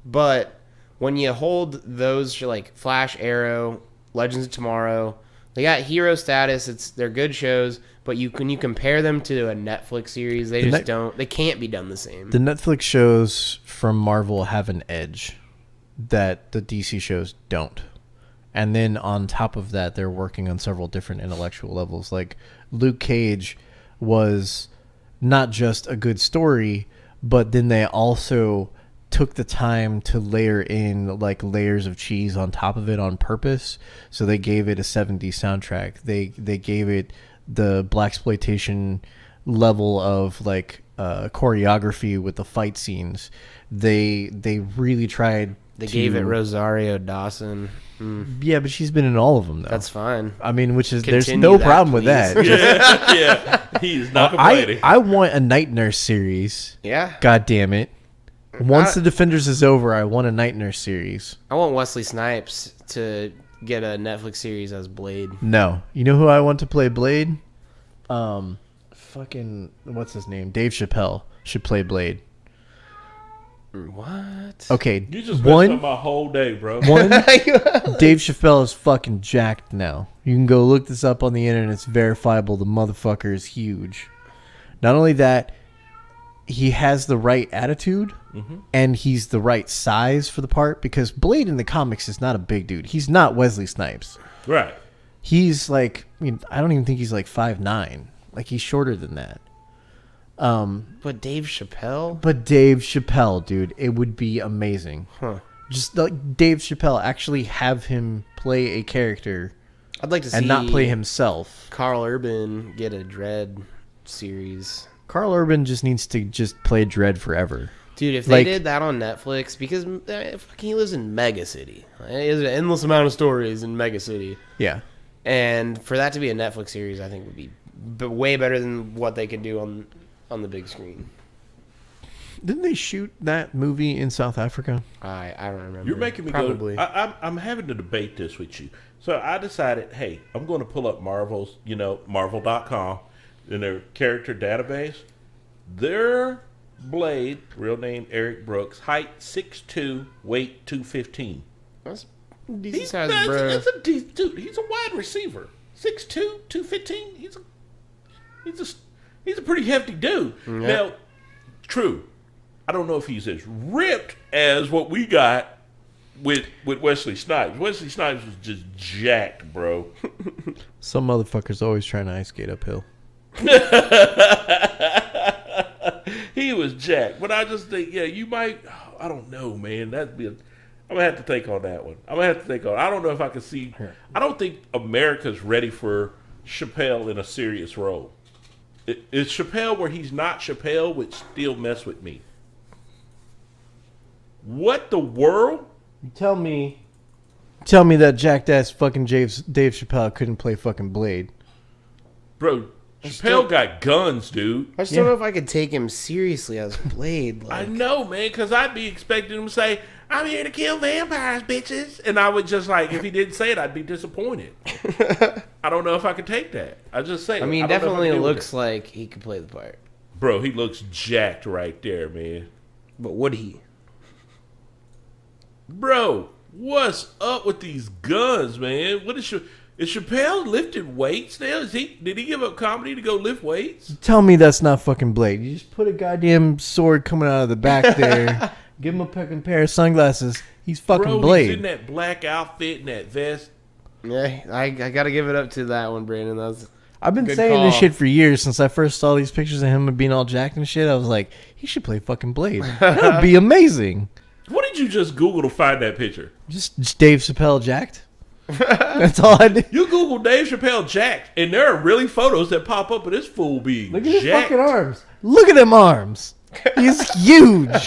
S2: But when you hold those like Flash, Arrow, Legends of Tomorrow, they got hero status. They're good shows, but when you compare them to a Netflix series, they they can't be done the same.
S3: The Netflix shows from Marvel have an edge that the DC shows don't. And then on top of that, they're working on several different intellectual levels. Like Luke Cage was not just a good story, but then they also took the time to layer in like layers of cheese on top of it on purpose. So they gave it a 70s soundtrack. They gave it the blaxploitation level of like choreography with the fight scenes. They really tried.
S2: They gave it Rosario Dawson.
S3: Yeah, but she's been in all of them, though.
S2: That's fine.
S3: I mean, there's no problem with that.
S1: Yeah. He's not complaining.
S3: I want a Night Nurse series.
S2: Yeah.
S3: God damn it. Once the Defenders is over, I want a Night Nurse series.
S2: I want Wesley Snipes to get a Netflix series as Blade.
S3: No. You know who I want to play Blade? Fucking, what's his name? Dave Chappelle should play Blade.
S2: What?
S3: Okay,
S1: you just messed up my whole day, bro.
S3: Dave Chappelle is fucking jacked now. You can go look this up on the internet. It's verifiable. The motherfucker is huge. Not only that, he has the right attitude, and he's the right size for the part, because Blade in the comics is not a big dude. He's not Wesley Snipes.
S1: Right.
S3: He's like, I don't even think he's like 5'9". Like, he's shorter than that.
S2: But Dave Chappelle?
S3: But Dave Chappelle, dude, it would be amazing.
S2: Huh.
S3: Just like Dave Chappelle, actually have him play a character.
S2: I'd like to see
S3: and not play himself.
S2: Carl Urban get a Dredd series.
S3: Carl Urban just needs to just play Dredd forever.
S2: Dude, if they did that on Netflix, because he lives in Mega City. He has an endless amount of stories in Mega City.
S3: Yeah.
S2: And for that to be a Netflix series, I think would be way better than what they could do on the big screen.
S3: Didn't they shoot that movie in South Africa?
S2: I don't remember.
S1: You're making me
S2: Probably.
S1: go. I'm having to debate this with you. So I decided, hey, I'm going to pull up Marvel's, Marvel.com in their character database. Their Blade, real name Eric Brooks, height 6'2", weight 215.
S2: That's decent size, bro.
S1: That's a decent dude. He's a wide receiver. 6'2", 215. He's a pretty hefty dude. Yep. Now, true. I don't know if he's as ripped as what we got with Wesley Snipes. Wesley Snipes was just jacked, bro.
S3: Some motherfucker's always trying to ice skate uphill.
S1: He was jacked. But I just think, you might, I don't know, man. I'm going to have to think on that one. I don't know if I can see. I don't think America's ready for Chappelle in a serious role. Is Chappelle where he's not Chappelle would still mess with me? What the world?
S3: You tell me that jacked ass fucking Dave Chappelle couldn't play fucking Blade.
S1: Bro, Chappelle got guns, dude.
S2: I just don't know if I could take him seriously as Blade.
S1: I know, man, because I'd be expecting him to say, I'm here to kill vampires, bitches. And I would just if he didn't say it, I'd be disappointed. I don't know if I could take that. I just say
S2: I mean, definitely looks like he could play the part.
S1: Bro, he looks jacked right there, man.
S2: But would he?
S1: Bro, what's up with these guns, man? Is Chappelle lifting weights now? Did he give up comedy to go lift weights?
S3: Tell me that's not fucking Blade. You just put a goddamn sword coming out of the back there. Give him a fucking pair of sunglasses. He's fucking Blade.
S1: He's in that black outfit and that vest.
S2: Yeah, I got to give it up to that one, Brandon.
S3: I've been
S2: Good
S3: saying
S2: call.
S3: this shit for years since I first saw these pictures of him being all jacked and shit. I was like, he should play fucking Blade. That would be amazing.
S1: What did you just Google to find that picture?
S3: Just Dave Chappelle jacked. That's all I did.
S1: You Google Dave Chappelle jacked, and there are really photos that pop up of this fool being
S3: Look at his
S1: jacked.
S3: fucking arms. Look at them arms. He's huge.
S1: Dave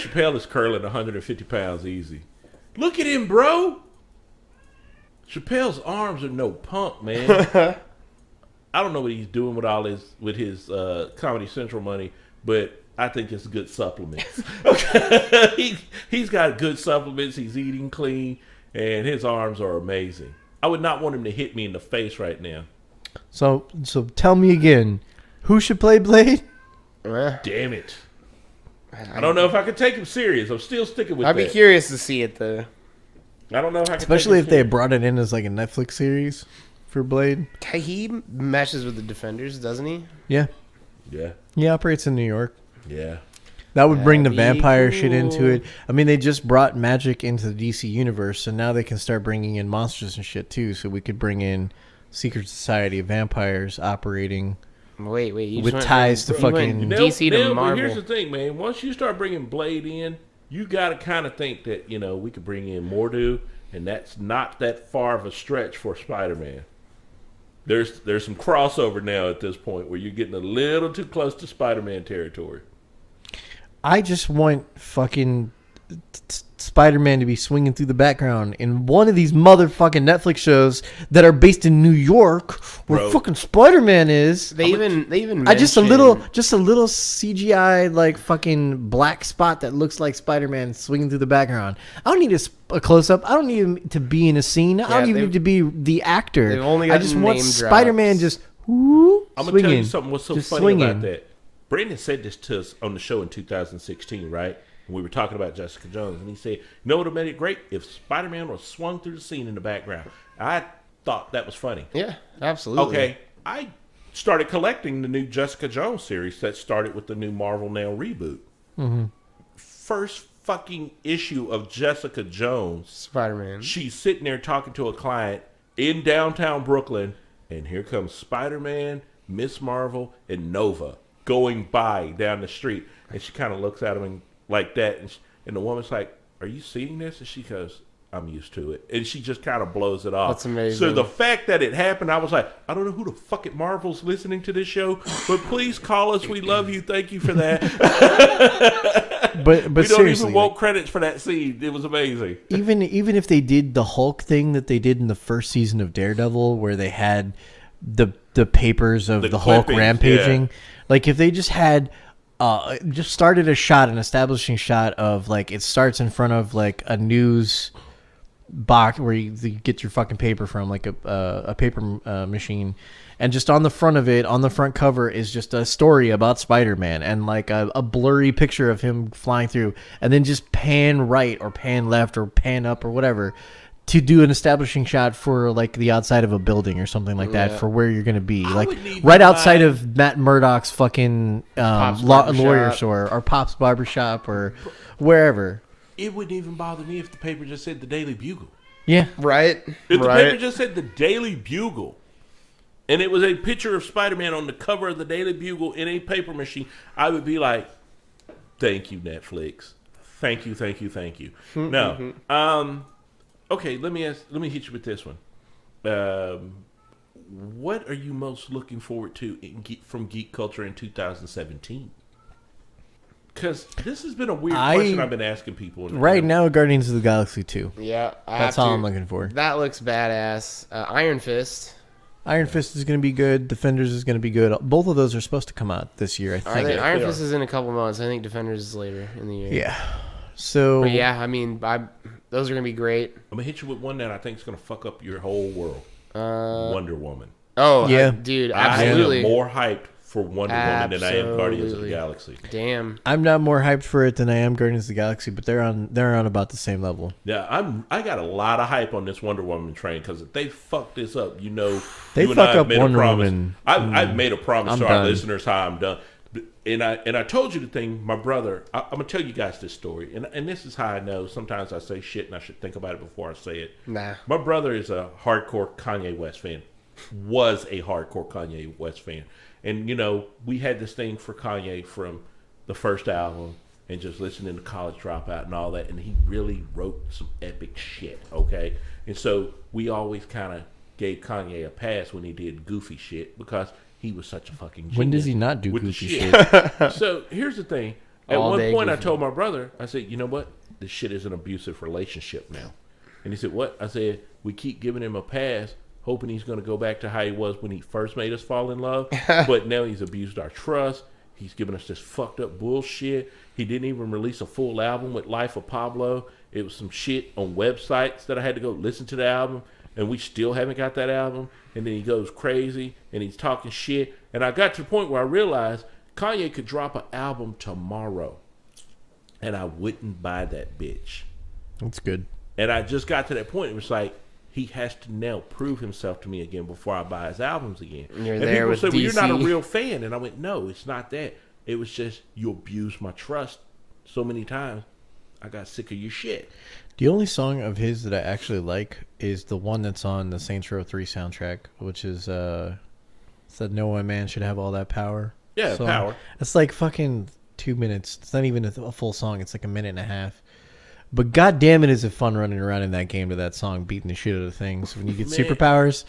S1: Chappelle is curling 150 pounds easy. Look at him, bro. Chappelle's arms are no punk, man. I don't know what he's doing with his Comedy Central money, but I think it's good supplements. Okay, he's got good supplements. He's eating clean, and his arms are amazing. I would not want him to hit me in the face right now.
S3: So tell me again, who should play Blade?
S1: Damn it! I don't know if I could take him serious. I'm still sticking with
S2: I'd
S1: that.
S2: be curious to see it though.
S1: I don't know if I can.
S3: Especially if they brought it in as like a Netflix series for Blade.
S2: He meshes with the Defenders, doesn't he?
S3: Yeah.
S1: Yeah.
S3: He operates in New York.
S1: Yeah.
S3: That would bring the
S2: That'd be
S3: vampire shit
S2: cool.
S3: into it. I mean, they just brought magic into the DC universe, so now they can start bringing in monsters and shit too. So we could bring in Secret Society of Vampires operating
S2: Wait. You
S3: with
S2: just
S3: ties to
S2: you went
S3: fucking
S2: DC to
S1: But
S2: Marvel.
S1: here's the thing, man. Once you start bringing Blade in, you got to kind of think that, we could bring in Mordo, and that's not that far of a stretch for Spider-Man. There's some crossover now at this point where you're getting a little too close to Spider-Man territory.
S3: I just want fucking Spider-Man to be swinging through the background in one of these motherfucking Netflix shows that are based in New York, where
S1: Bro.
S3: fucking Spider-Man is.
S2: They even
S3: I just a
S2: mentioned-
S3: little CGI like fucking black spot that looks like Spider-Man swinging through the background. I don't need a close up. I don't need him to be in a scene. I don't even need to be the actor.
S2: they've only
S3: I
S2: got
S3: just want
S2: name
S3: Spider-Man
S2: drops.
S3: just whoo,
S1: I'm going to
S3: swinging.
S1: tell you something what's so
S3: Just
S1: funny
S3: swinging.
S1: about that. Brandon said this to us on the show in 2016, right? We were talking about Jessica Jones, and he said, what would have made it great? If Spider-Man was swung through the scene in the background. I thought that was funny.
S2: Yeah, absolutely.
S1: Okay, I started collecting the new Jessica Jones series that started with the new Marvel Now reboot.
S3: Mm-hmm.
S1: First fucking issue of Jessica Jones,
S2: Spider-Man.
S1: she's sitting there talking to a client in downtown Brooklyn, and here comes Spider-Man, Miss Marvel, and Nova going by down the street, and she kind of looks at him and like that, and the woman's like, "Are you seeing this?" And she goes, "I'm used to it," and she just kind of blows it off.
S2: That's amazing.
S1: So the fact that it happened, I was like, I don't know who the fuck at Marvel's listening to this show, but please call us. We love you. Thank you for that.
S3: But
S1: We don't
S3: seriously,
S1: even want credits for that scene. It was amazing.
S3: even if they did the Hulk thing that they did in the first season of Daredevil, where they had the papers of the Hulk
S1: clippings,
S3: rampaging,
S1: yeah.
S3: like if they just had just started an establishing shot of like it starts in front of like a news box where you get your fucking paper from, like a paper machine, and just on the front of it, on the front cover, is just a story about Spider-Man and like a blurry picture of him flying through, and then just pan right or pan left or pan up or whatever to do an establishing shot for like the outside of a building or something like that for where you're going to be, like
S1: would need
S3: right
S1: to
S3: outside
S1: buy-
S3: of Matt Murdock's fucking
S2: Pop's
S3: lawyer
S2: Barbershop.
S3: store or Pop's Barbershop or wherever.
S1: It wouldn't even bother me if the paper just said the Daily Bugle.
S3: Yeah.
S2: Right?
S1: If the
S2: right.
S1: paper just said the Daily Bugle, and it was a picture of Spider-Man on the cover of the Daily Bugle in a paper machine, I would be like, thank you, Netflix. Thank you, thank you, thank you. No. Okay, let me hit you with this one. What are you most looking forward to from geek culture in 2017? Because this has been a weird question I've been asking people.
S3: Right now, Guardians of the Galaxy 2.
S2: Yeah.
S3: That's all I'm looking for.
S2: That looks badass. Iron Fist.
S3: Iron Fist is going to be good. Defenders is going to be good. Both of those are supposed to come out this year, I think.
S2: Iron
S1: they
S2: Fist
S1: are.
S2: is in a couple months. I think Defenders is later in the year.
S3: Yeah. So
S2: But yeah, I mean, those are going to be great.
S1: I'm going to hit you with one that I think is going to fuck up your whole world. Wonder Woman.
S2: Oh,
S3: Yeah.
S2: dude,
S1: I
S2: absolutely.
S1: am more hyped for Wonder Woman than I am Guardians of the
S2: Absolutely.
S1: Galaxy.
S2: Damn.
S3: I'm not more hyped for it than I am Guardians of the Galaxy, but they're on about the same level.
S1: Yeah, I got a lot of hype on this Wonder Woman train because if they fuck this up,
S3: They
S1: you and
S3: fuck
S1: I have
S3: up
S1: made
S3: Wonder
S1: a promise.
S3: Woman.
S1: I've made a promise
S3: I'm
S1: to our
S3: done.
S1: listeners how I'm done. And I told you the thing, my brother. I'm gonna tell you guys this story, and this is how I know. Sometimes I say shit and I should think about it before I say it.
S2: Nah.
S1: My brother is a hardcore Kanye West fan. was a hardcore Kanye West fan. And, we had this thing for Kanye from the first album and just listening to College Dropout and all that. And he really wrote some epic shit, okay? And so we always kind of gave Kanye a pass when he did goofy shit because he was such a fucking genius.
S3: When does he not do goofy shit?
S1: So here's the thing. At one point, I told my brother, I said, you know what? This shit is an abusive relationship now. And he said, what? I said, we keep giving him a pass, hoping he's going to go back to how he was when he first made us fall in love. But now he's abused our trust. He's given us this fucked up bullshit. He didn't even release a full album with Life of Pablo. It was some shit on websites that I had to go listen to the album. And we still haven't got that album. And then he goes crazy and he's talking shit. And I got to the point where I realized Kanye could drop an album tomorrow and I wouldn't buy that bitch.
S3: That's good.
S1: And I just got to that point. It was like, he has to now prove himself to me again before I buy his albums again.
S2: And you're
S1: and
S2: there
S1: people
S2: with
S1: say, well,
S2: DC.
S1: you're not a real fan. And I went, no, it's not that. It was just, you abused my trust so many times. I got sick of your shit.
S3: The only song of his that I actually like is the one that's on the Saints Row 3 soundtrack, which is said no one man should have all that power.
S1: Yeah,
S3: song.
S1: Power.
S3: It's like fucking 2 minutes. It's not even a full song. It's like a minute and a half. But goddamn it, is it fun running around in that game to that song, beating the shit out of things. When you get superpowers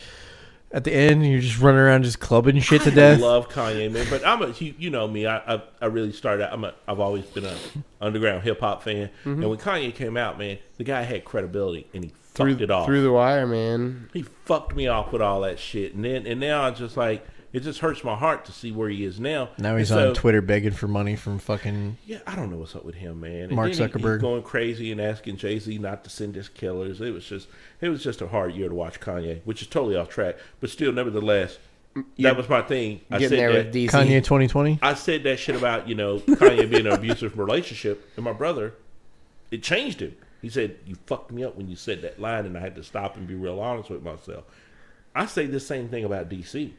S3: at the end, you're just running around just clubbing shit to death.
S1: I love Kanye, man, but you know me. I really started out. I've always been an underground hip hop fan, and when Kanye came out, man, the guy had credibility, and he fucked it off
S2: through the wire, man.
S1: He fucked me off with all that shit, and now I'm just like, it just hurts my heart to see where he is now.
S3: Now he's on Twitter begging for money from fucking
S1: I don't know what's up with him, man.
S3: Mark Zuckerberg.
S1: He's going crazy and asking Jay-Z not to send his killers. It was just a hard year to watch Kanye, which is totally off track, but still, nevertheless, that was my thing. I said
S2: there
S1: that
S2: with DC.
S3: Kanye 2020.
S1: I said that shit about Kanye being in an abusive relationship, and my brother, it changed him. He said, "You fucked me up when you said that line," and I had to stop and be real honest with myself. I say the same thing about DC.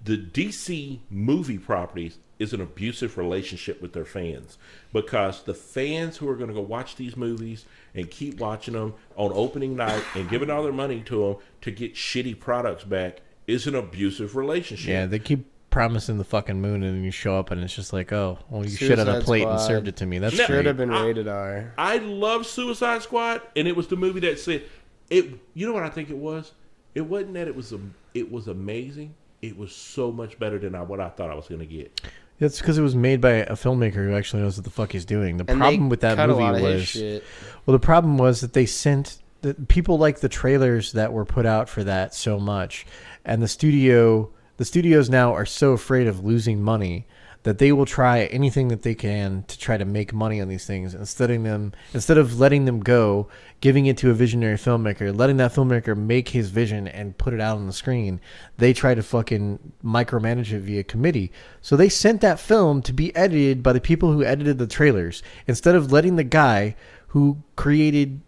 S1: The DC movie properties is an abusive relationship with their fans, because the fans who are going to go watch these movies and keep watching them on opening night and giving all their money to them to get shitty products back is an abusive relationship.
S3: Yeah, they keep promising the fucking moon, and then you show up and it's just like, oh, well, you shit on a plate and served it to me. That's
S2: should have been rated R.
S1: I love Suicide Squad, and it was the movie that said it. You know what I think it was? It wasn't that it was amazing. It was so much better than what I thought I was going to get.
S3: That's because it was made by a filmmaker who actually knows what the fuck he's doing. The problem with that movie was, well, the problem was that they sent people like the trailers that were put out for that so much, and the studios now are so afraid of losing money that they will try anything that they can to try to make money on these things instead of letting them go, giving it to a visionary filmmaker, letting that filmmaker make his vision and put it out on the screen. They try to fucking micromanage it via committee. So they sent that film to be edited by the people who edited the trailers instead of letting the guy who created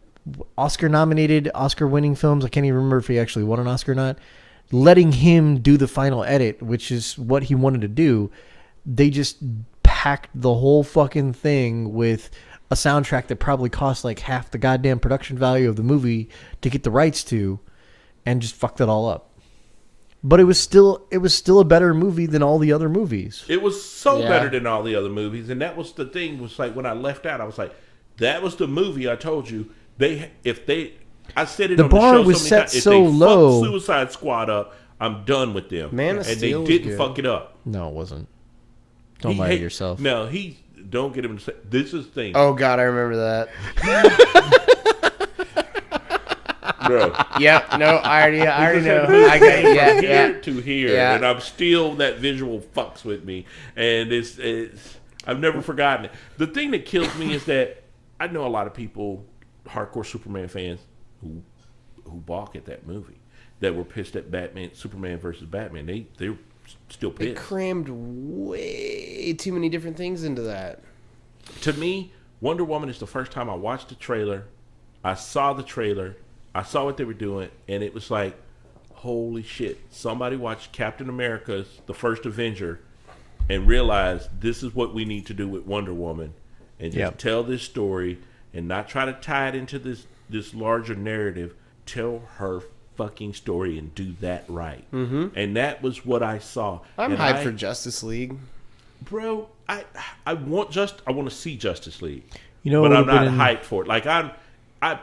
S3: Oscar-nominated, Oscar-winning films, I can't even remember if he actually won an Oscar or not, letting him do the final edit, which is what he wanted to do. They just packed the whole fucking thing with a soundtrack that probably cost like half the goddamn production value of the movie to get the rights to, and just fucked it all up. But it was still a better movie than all the other movies.
S1: It was so better than all the other movies, and that was the thing. Was like when I left out, I was like, that was the movie I told you. I said it.
S3: The
S1: on
S3: bar
S1: the show
S3: was
S1: so
S3: set
S1: times, if
S3: so
S1: they
S3: low.
S1: Fuck Suicide Squad up, I'm done with them.
S2: Man of
S1: and
S2: Steel
S1: they didn't
S2: was good.
S1: fuck it up.
S3: No, it wasn't. Don't lie to yourself.
S1: No, don't get him to say. This is the thing.
S2: Oh God, I remember that.
S1: Bro.
S2: Yep. No, I already know. I got it. Yeah,
S1: Here to here, and I'm still, that visual fucks with me, and it's I've never forgotten it. The thing that kills me is that I know a lot of people, hardcore Superman fans, who balk at that movie, that were pissed at Superman versus Batman. They're still pissed.
S2: They crammed way too many different things into that.
S1: To me, Wonder Woman is the first time I watched the trailer. I saw the trailer. I saw what they were doing, and it was like, holy shit. Somebody watched Captain America's The First Avenger and realized this is what we need to do with Wonder Woman, and just tell this story and not try to tie it into this larger narrative. Tell her fucking story and do that right. Mm-hmm. And that was what I saw.
S2: I'm hyped for Justice League.
S1: Bro, I want to see Justice League.
S3: You know,
S1: but I'm not hyped for it. Like I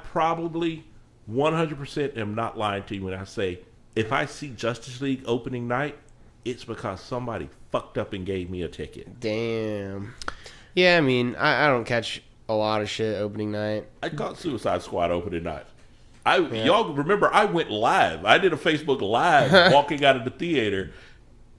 S1: probably 100% am not lying to you when I say if I see Justice League opening night, it's because somebody fucked up and gave me a ticket.
S2: Damn. Yeah, I mean, I don't catch a lot of shit opening night.
S1: I caught Suicide Squad opening night. Y'all remember I went live. I did a Facebook Live walking out of the theater,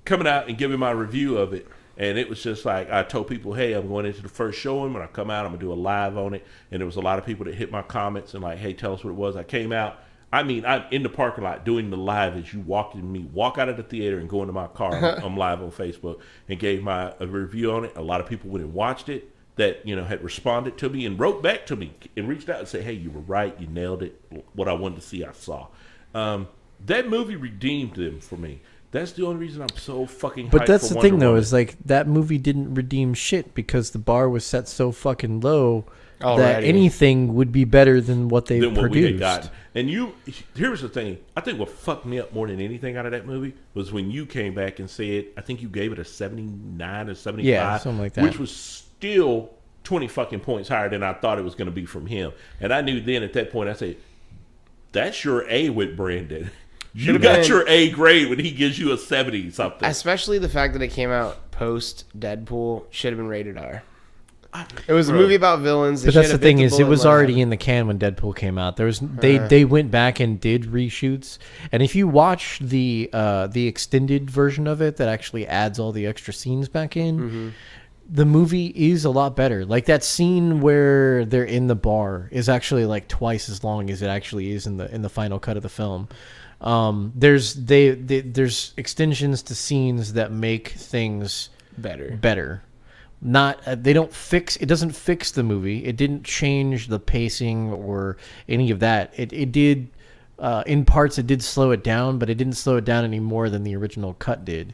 S1: coming out and giving my review of it. And it was just like, I told people, hey, I'm going into the first showing. When I come out, I'm going to do a live on it. And there was a lot of people that hit my comments and like, hey, tell us what it was. I came out. I mean, I'm in the parking lot doing the live as you walk out of the theater and go into my car. I'm live on Facebook and gave a review on it. A lot of people went and watched it that, had responded to me and wrote back to me and reached out and said, hey, you were right. You nailed it. What I wanted to see, I saw. That movie redeemed them for me. That's the only reason I'm so fucking hyped.
S3: But that's
S1: for
S3: the thing,
S1: Wonder
S3: though,
S1: Woman.
S3: is like that movie didn't redeem shit because the bar was set so fucking low that anything would be better than what they produced. What we had gotten.
S1: And here's the thing. I think what fucked me up more than anything out of that movie was when you came back and said, I think you gave it a 79 or 75.
S3: Yeah, something like that.
S1: Which was still 20 fucking points higher than I thought it was going to be from him. And I knew then at that point, I said, that's your A with Brandon. You got your A grade when he gives you a 70 something.
S2: Especially the fact that it came out post Deadpool should have been rated R. It was a movie about villains.
S3: But that's the thing is, it was already in the can when Deadpool came out. They went back and did reshoots, and if you watch the extended version of it that actually adds all the extra scenes back in, the movie is a lot better. Like that scene where they're in the bar is actually like twice as long as it actually is in the final cut of the film. There's extensions to scenes that make things better. It doesn't fix the movie. It didn't change the pacing or any of that. It did in parts it did slow it down, but it didn't slow it down any more than the original cut did.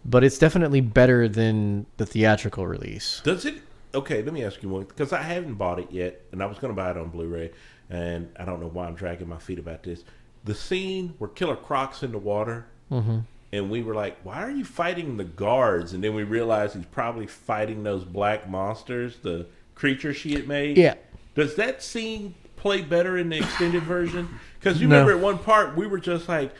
S3: But it's definitely better than the theatrical release.
S1: Does it? Okay, let me ask you one, because I haven't bought it yet, and I was going to buy it on Blu-ray, and I don't know why I'm dragging my feet about this. The scene where Killer Croc's in the water, and we were like, why are you fighting the guards? And then we realized he's probably fighting those black monsters, the creature she had made.
S3: Yeah.
S1: Does that scene play better in the extended version? Because you remember at one part, we were just like,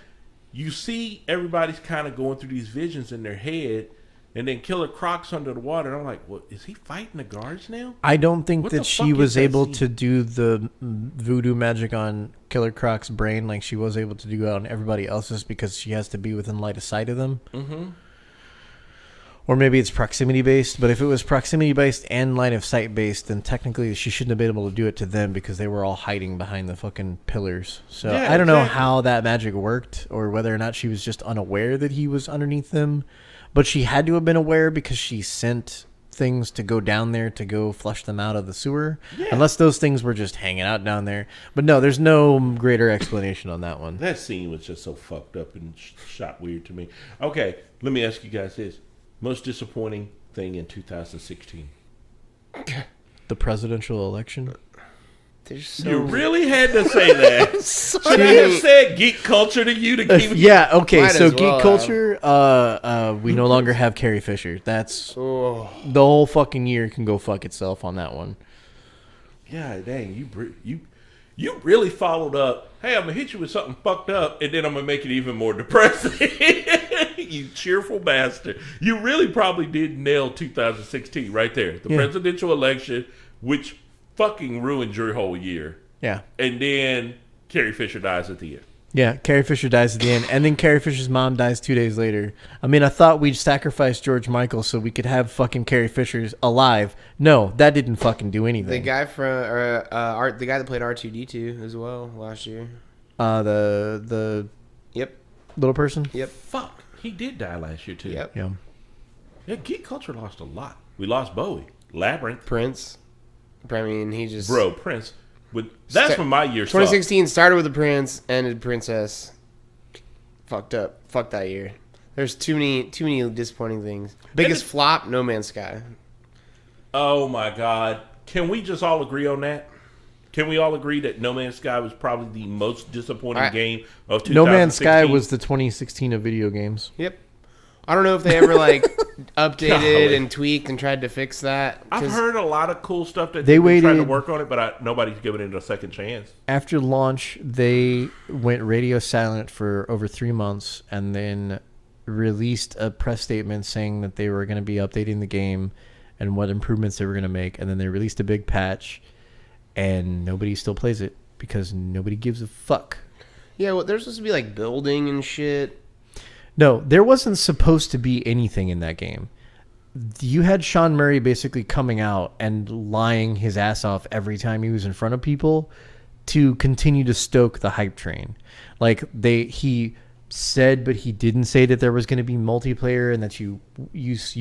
S1: you see everybody's kind of going through these visions in their head, and then Killer Croc's under the water, and I'm like, well, is he fighting the guards now?
S3: I don't think that she was able to do the voodoo magic on Killer Croc's brain like she was able to do on everybody else's because she has to be within light of sight of them. Mm-hmm. Or maybe it's proximity based, but if it was proximity based and line of sight based, then technically she shouldn't have been able to do it to them because they were all hiding behind the fucking pillars. So yeah, I don't know how that magic worked or whether or not she was just unaware that he was underneath them. But she had to have been aware because she sent things to go down there to go flush them out of the sewer. Yeah. Unless those things were just hanging out down there. But no, there's no greater explanation on that one.
S1: That scene was just so fucked up and shot weird to me. Okay, let me ask you guys this. Most disappointing thing in 2016?
S3: The presidential election.
S1: You really had to say that. Should I have said geek culture to you to keep?
S3: Yeah, okay. So geek culture, we no longer have Carrie Fisher. That's the whole fucking year can go fuck itself on that one.
S1: Yeah, dang, you really followed up. Hey, I'm gonna hit you with something fucked up, and then I'm gonna make it even more depressing. You cheerful bastard. You really probably did nail 2016 right there. The presidential election, which fucking ruined your whole year.
S3: Yeah.
S1: And then Carrie Fisher dies at the end.
S3: Yeah, Carrie Fisher dies at the end. And then Carrie Fisher's mom dies 2 days later. I mean, I thought we'd sacrifice George Michael so we could have fucking Carrie Fisher's alive. No, that didn't fucking do anything.
S2: The guy the guy that played R2-D2 as well last year.
S3: The little person?
S2: Yep.
S1: Fuck. He did die last year too.
S2: Yep.
S1: Yeah, geek culture lost a lot. We lost Bowie. Labyrinth.
S2: Prince. I mean, he just...
S1: Bro, Prince. That's when my year
S2: 2016 started with the Prince, ended Princess. Fucked up. Fuck that year. There's too many disappointing things. Biggest flop, No Man's Sky.
S1: Oh my God. Can we just all agree on that? Can we all agree that No Man's Sky was probably the most disappointing game of 2016?
S3: No Man's Sky was the 2016 of video games.
S2: Yep. I don't know if they ever updated and tweaked and tried to fix that.
S1: I've heard a lot of cool stuff that
S3: they
S1: tried to work on it, but nobody's given it a second chance.
S3: After launch, they went radio silent for over 3 months and then released a press statement saying that they were going to be updating the game and what improvements they were going to make. And then they released a big patch, and nobody still plays it because nobody gives a fuck.
S2: Yeah, well, there's supposed to be building and shit.
S3: No, there wasn't supposed to be anything in that game. You had Sean Murray basically coming out and lying his ass off every time he was in front of people to continue to stoke the hype train. He said, but he didn't say that there was going to be multiplayer and that you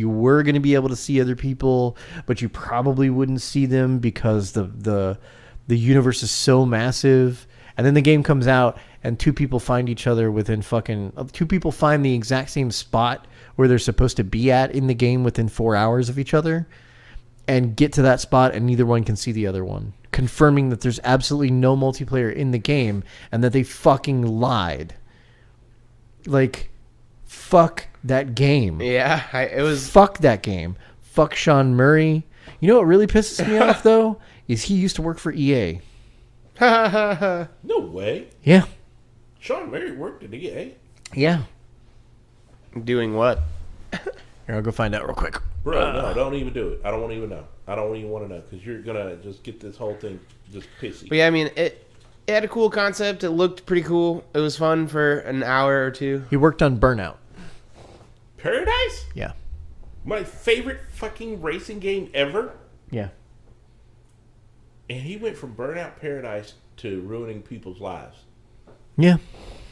S3: were going to be able to see other people, but you probably wouldn't see them because the universe is so massive. And then the game comes out and two people find each other two people find the exact same spot where they're supposed to be at in the game within 4 hours of each other and get to that spot, and neither one can see the other one, confirming that there's absolutely no multiplayer in the game and that they fucking lied. Fuck that game.
S2: Yeah,
S3: Fuck that game. Fuck Sean Murray. You know what really pisses me off, though, is he used to work for EA.
S1: No way.
S3: Yeah.
S1: Sean Murray worked at EA?
S3: Yeah.
S2: Doing what?
S3: Here, I'll go find out real quick.
S1: Bro, no, don't even do it. I don't even know. I don't even want to know because you're going to just get this whole thing just pissy.
S2: But yeah, I mean, it had a cool concept. It looked pretty cool. It was fun for an hour or two.
S3: He worked on Burnout.
S1: Paradise?
S3: Yeah.
S1: My favorite fucking racing game ever?
S3: Yeah.
S1: And he went from Burnout Paradise to ruining people's lives.
S3: Yeah,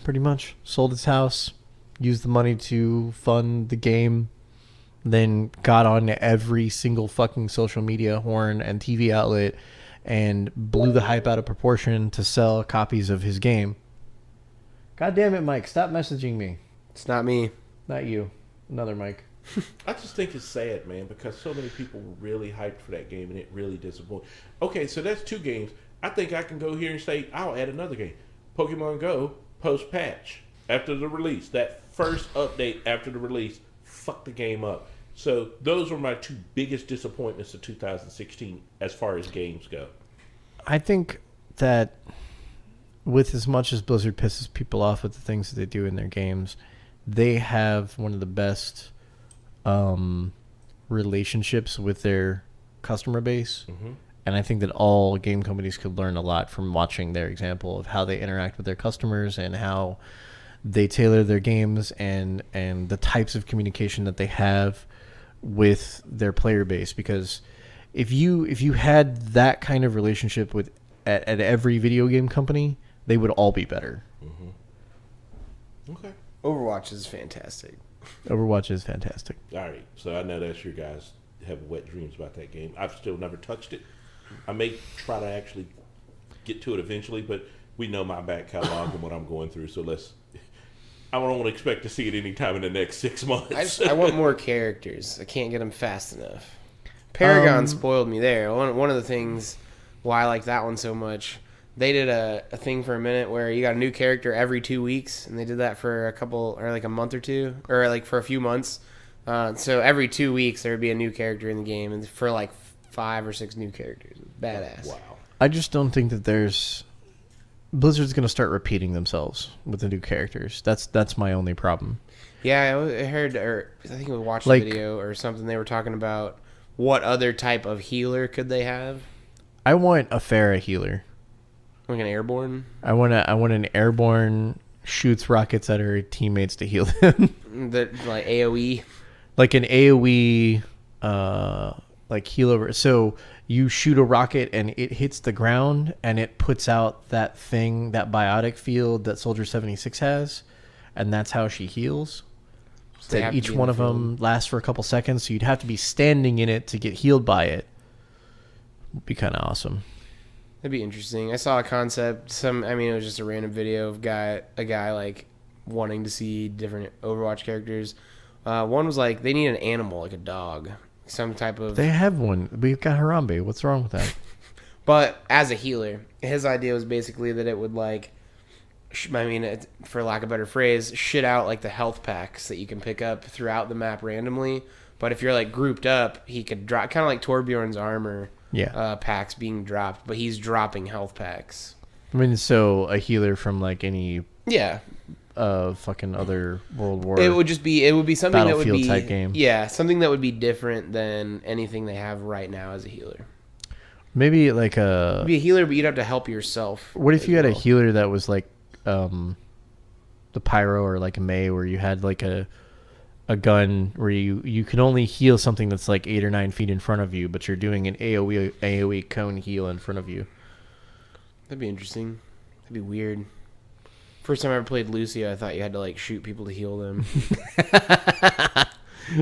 S3: pretty much. Sold his house, used the money to fund the game, then got on every single fucking social media horn and TV outlet and blew the hype out of proportion to sell copies of his game. God damn it, Mike. Stop messaging me.
S2: It's not me.
S3: Not you. Another Mike.
S1: I just think it's sad, man, because so many people were really hyped for that game, and it really disappointed. Okay, so that's 2 games. I think I can go here and say I'll add another game. Pokemon Go post-patch after the release. That first update after the release fucked the game up. So those were my 2 biggest disappointments of 2016 as far as games go.
S3: I think that with as much as Blizzard pisses people off with the things that they do in their games, they have one of the best relationships with their customer base. Mm-hmm. And I think that all game companies could learn a lot from watching their example of how they interact with their customers and how they tailor their games and the types of communication that they have with their player base. Because if you had that kind of relationship with at every video game company, they would all be better.
S1: Mm-hmm. Okay.
S2: Overwatch is fantastic.
S3: Overwatch is fantastic.
S1: All right. So I know that you guys have wet dreams about that game. I've still never touched it. I may try to actually get to it eventually, but we know my back catalog and what I'm going through, so I don't expect to see it anytime in the next 6 months.
S2: I want more characters. I can't get them fast enough. Paragon spoiled me there. One of the things why I like that one so much, they did a thing for a minute where you got a new character every 2 weeks, and they did that for a month or two, or for a few months. So every 2 weeks there would be a new character in the game, and for 5 or 6 new characters. Badass.
S1: Wow.
S3: I just don't think that Blizzard's going to start repeating themselves with the new characters. That's my only problem.
S2: Yeah, I heard, or I think we watched a video or something. They were talking about what other type of healer could they have.
S3: I want a Pharah healer.
S2: Like an airborne?
S3: I want an airborne, shoots rockets at her teammates to heal them.
S2: Like AoE?
S3: Like an AoE, heal over. So you shoot a rocket and it hits the ground and it puts out that biotic field that Soldier 76 has, and that's how she heals. So each one of them lasts for a couple seconds, so you'd have to be standing in it to get healed by it. Would be kind of awesome.
S2: That'd be interesting. I saw a concept. It was just a random video of a guy wanting to see different Overwatch characters. One was they need an animal, like a dog, some type of.
S3: They have one. We've got Harambe. What's wrong with that?
S2: But as a healer, his idea was basically that it would like, for lack of a better phrase, shit out like the health packs that you can pick up throughout the map randomly. But if you're like grouped up, he could drop, kind of like Torbjorn's armor packs being dropped, but he's dropping health packs.
S3: I mean, so a healer from like any fucking other World War.
S2: It would be something that would be
S3: type game.
S2: Yeah, something that would be different than anything they have right now as a healer.
S3: Maybe like a
S2: Be a healer, but you'd have to help yourself.
S3: What if you had a healer that was like the pyro or like a May, where you had like a gun where you can only heal something that's like 8 or 9 feet in front of you, but you're doing an AoE cone heal in front of you.
S2: That'd be interesting. That'd be weird. First time I ever played Lucio, I thought you had to like shoot people to heal them.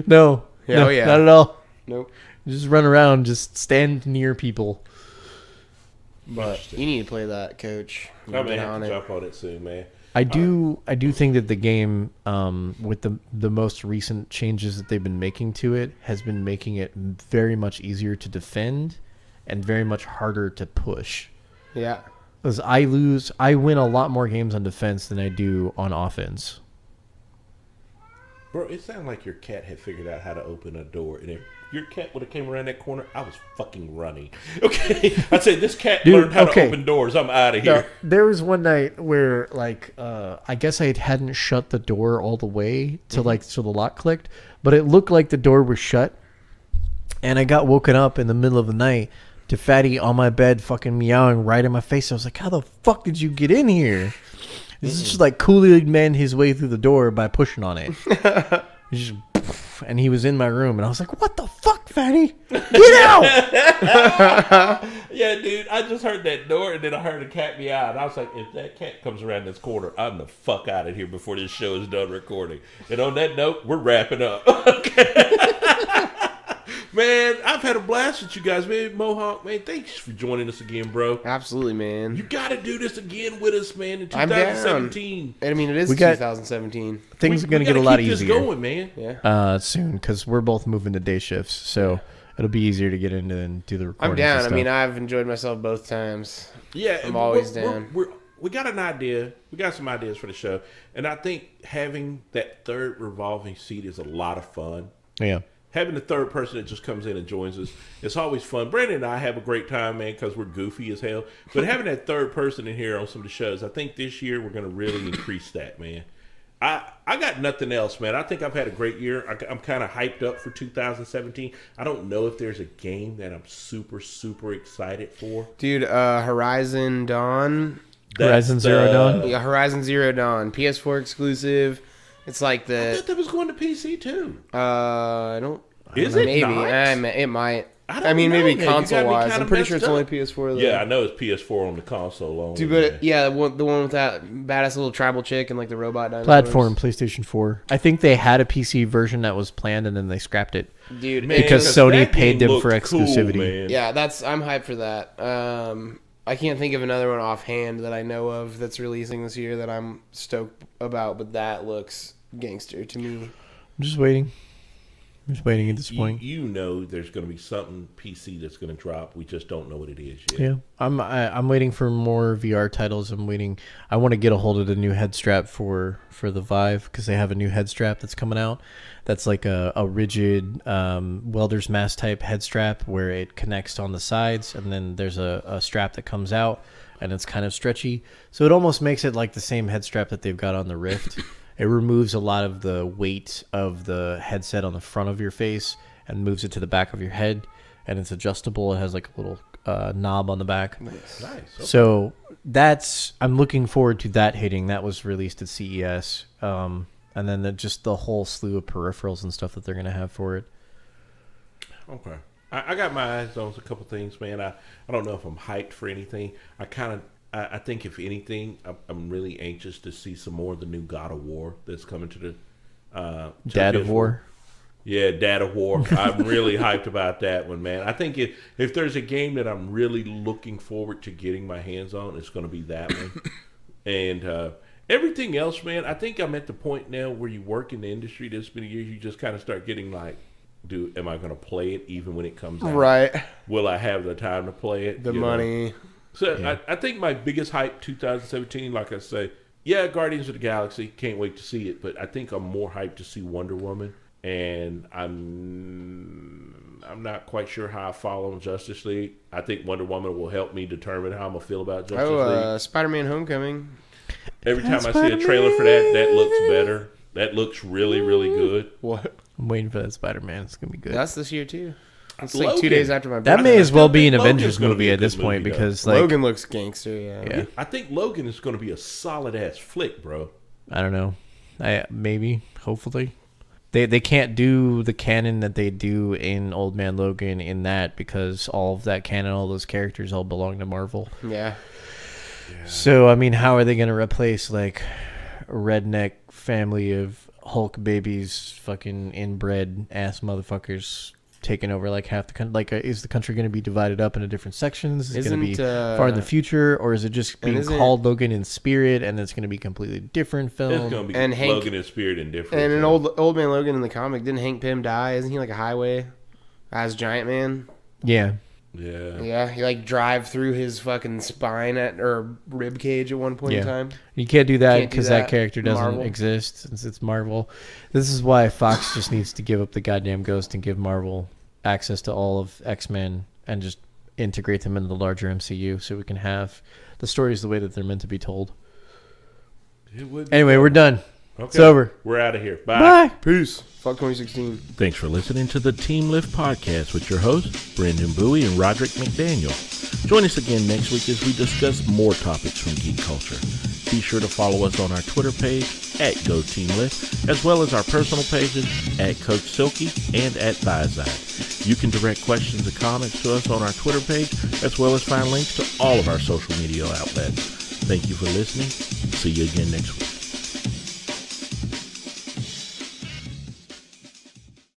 S3: No.
S2: Yeah,
S3: no,
S2: oh, yeah.
S3: Not at all.
S2: Nope.
S3: Just run around, just stand near people.
S2: But you need to play that, Coach.
S1: I may have to jump on it soon, man.
S3: I do think that the game, with the most recent changes that they've been making to it, has been making it very much easier to defend and very much harder to push.
S2: Yeah.
S3: Because I win a lot more games on defense than I do on offense.
S1: Bro, it sounded like your cat had figured out how to open a door, and if your cat would have came around that corner, I was fucking running. Okay, I'd say this cat learned how to open doors. I'm out of here.
S3: No, there was one night where, like, I guess I hadn't shut the door all the way to so the lock clicked, but it looked like the door was shut, and I got woken up in the middle of the night to Fatty on my bed, fucking meowing right in my face. I was like, "How the fuck did you get in here?" This is just like Kool-Aid Man his way through the door by pushing on it. Just, and he was in my room, and I was like, "What the fuck, Fatty? Get out!"
S1: Yeah, dude, I just heard that door, and then I heard a cat meow, and I was like, if that cat comes around this corner, I'm the fuck out of here before this show is done recording. And on that note, we're wrapping up. Okay. Man, I've had a blast with you guys, man. Mohawk, man, thanks for joining us again, bro.
S2: Absolutely, man.
S1: You got to do this again with us, man, in 2017.
S2: I mean, it is 2017.
S3: Things are going to get a lot easier.
S1: Keep this going, man.
S2: Yeah.
S3: Soon, because we're both moving to day shifts, so it'll be easier to get into and do the recording.
S2: I'm down. I mean, I've enjoyed myself both times.
S1: Yeah.
S2: I'm always down.
S1: We got an idea. We got some ideas for the show. And I think having that third revolving seat is a lot of fun.
S3: Yeah.
S1: Having the third person that just comes in and joins us, it's always fun. Brandon and I have a great time, man, because we're goofy as hell. But having that third person in here on some of the shows, I think this year we're going to really increase that, man. I got nothing else, man. I think I've had a great year. I'm kind of hyped up for 2017. I don't know if there's a game that I'm super, super excited for.
S2: Dude, Horizon Dawn.
S3: Horizon Zero Dawn?
S2: Yeah, Horizon Zero Dawn. PS4 exclusive. It's like
S1: I thought that was going to PC too.
S2: I don't.
S1: Is it?
S2: Maybe
S1: not?
S2: It might.
S1: I mean,
S2: maybe
S1: man.
S2: console wise. I'm pretty sure it's
S1: up.
S2: only PS4. Though.
S1: Yeah, I know it's PS4 on the console only.
S2: Dude, but yeah, the one with that badass little tribal chick and like the robot dinosaurs.
S3: Platform PlayStation 4. I think they had a PC version that was planned and then they scrapped it.
S2: Dude,
S1: man,
S3: because Sony paid them for exclusivity.
S1: Cool,
S2: yeah, I'm hyped for that. I can't think of another one offhand that I know of that's releasing this year that I'm stoked about, but that looks gangster to me.
S3: I'm just waiting. at this point.
S1: You know there's going to be something PC that's going to drop. We just don't know what it is yet.
S3: Yeah, I'm waiting for more VR titles. I want to get a hold of the new head strap for the Vive, because they have a new head strap that's coming out. That's like a rigid welder's mask type head strap where it connects on the sides, and then there's a strap that comes out, and it's kind of stretchy. So it almost makes it like the same head strap that they've got on the Rift. It removes a lot of the weight of the headset on the front of your face and moves it to the back of your head, and it's adjustable. It has like a little knob on the back.
S1: Nice. Okay.
S3: So I'm looking forward to that hitting. That was released at CES. And then just the whole slew of peripherals and stuff that they're going to have for it.
S1: Okay. I got my eyes on a couple things, man. I don't know if I'm hyped for anything. I think if anything, I'm really anxious to see some more of the new God of War that's coming to the
S3: Dad of War.
S1: Yeah, Dad of War. I'm really hyped about that one, man. I think if there's a game that I'm really looking forward to getting my hands on, it's going to be that one. And everything else, man, I think I'm at the point now where you work in the industry this many years, you just kind of start getting like am I going to play it even when it comes out?
S2: Right.
S1: Will I have the time to play it?
S2: The money.
S1: Know? So I think my biggest hype 2017, like I say, Guardians of the Galaxy. Can't wait to see it. But I think I'm more hyped to see Wonder Woman. And I'm not quite sure how I follow Justice League. I think Wonder Woman will help me determine how I'm going to feel about Justice League.
S2: Spider-Man Homecoming.
S1: Every time I see a trailer for that looks better. That looks really, really good.
S2: What?
S3: I'm waiting for that Spider-Man. It's going to be good.
S2: That's this year, too. It's
S1: Logan.
S2: like 2 days after my birthday.
S3: That may as well be an
S1: Logan's
S3: Avengers
S1: gonna
S3: movie
S1: be a
S3: at this
S1: good
S3: point
S1: movie,
S3: because
S1: though.
S3: like
S2: Logan looks gangster, yeah.
S1: I think Logan is going to be a solid-ass flick, bro.
S3: I don't know. Maybe, hopefully. They can't do the canon that they do in Old Man Logan in that because all of that canon, all those characters all belong to Marvel.
S2: Yeah.
S3: So, I mean, how are they going to replace, like, a redneck family of Hulk babies, fucking inbred-ass motherfuckers taking over, like, half the country? Like, is the country going to be divided up into different sections? Is it going to be far in the future? Or is it just being called Logan in spirit, and it's going to be a completely different film?
S1: It's going to be Logan in spirit and different.
S2: And an old Man Logan in the comic, didn't Hank Pym die? Isn't he, like, a highway as Giant Man?
S3: Yeah.
S2: Yeah, he like drive through his fucking spine or rib cage at one point in time.
S3: You can't do that because that character doesn't exist since it's Marvel. This is why Fox just needs to give up the goddamn ghost and give Marvel access to all of X-Men and just integrate them into the larger MCU so we can have the stories the way that they're meant to be told. Anyway, we're done. Okay. It's over.
S1: We're out of here. Bye.
S2: Peace. Fuck 2016.
S1: Thanks for listening to the Team Lift Podcast with your hosts, Brendan Bowie and Roderick McDaniel. Join us again next week as we discuss more topics from geek culture. Be sure to follow us on our Twitter page @GoTeamLift, as well as our personal pages @CoachSilky and @ThighSide. You can direct questions or comments to us on our Twitter page, as well as find links to all of our social media outlets. Thank you for listening. See you again next week.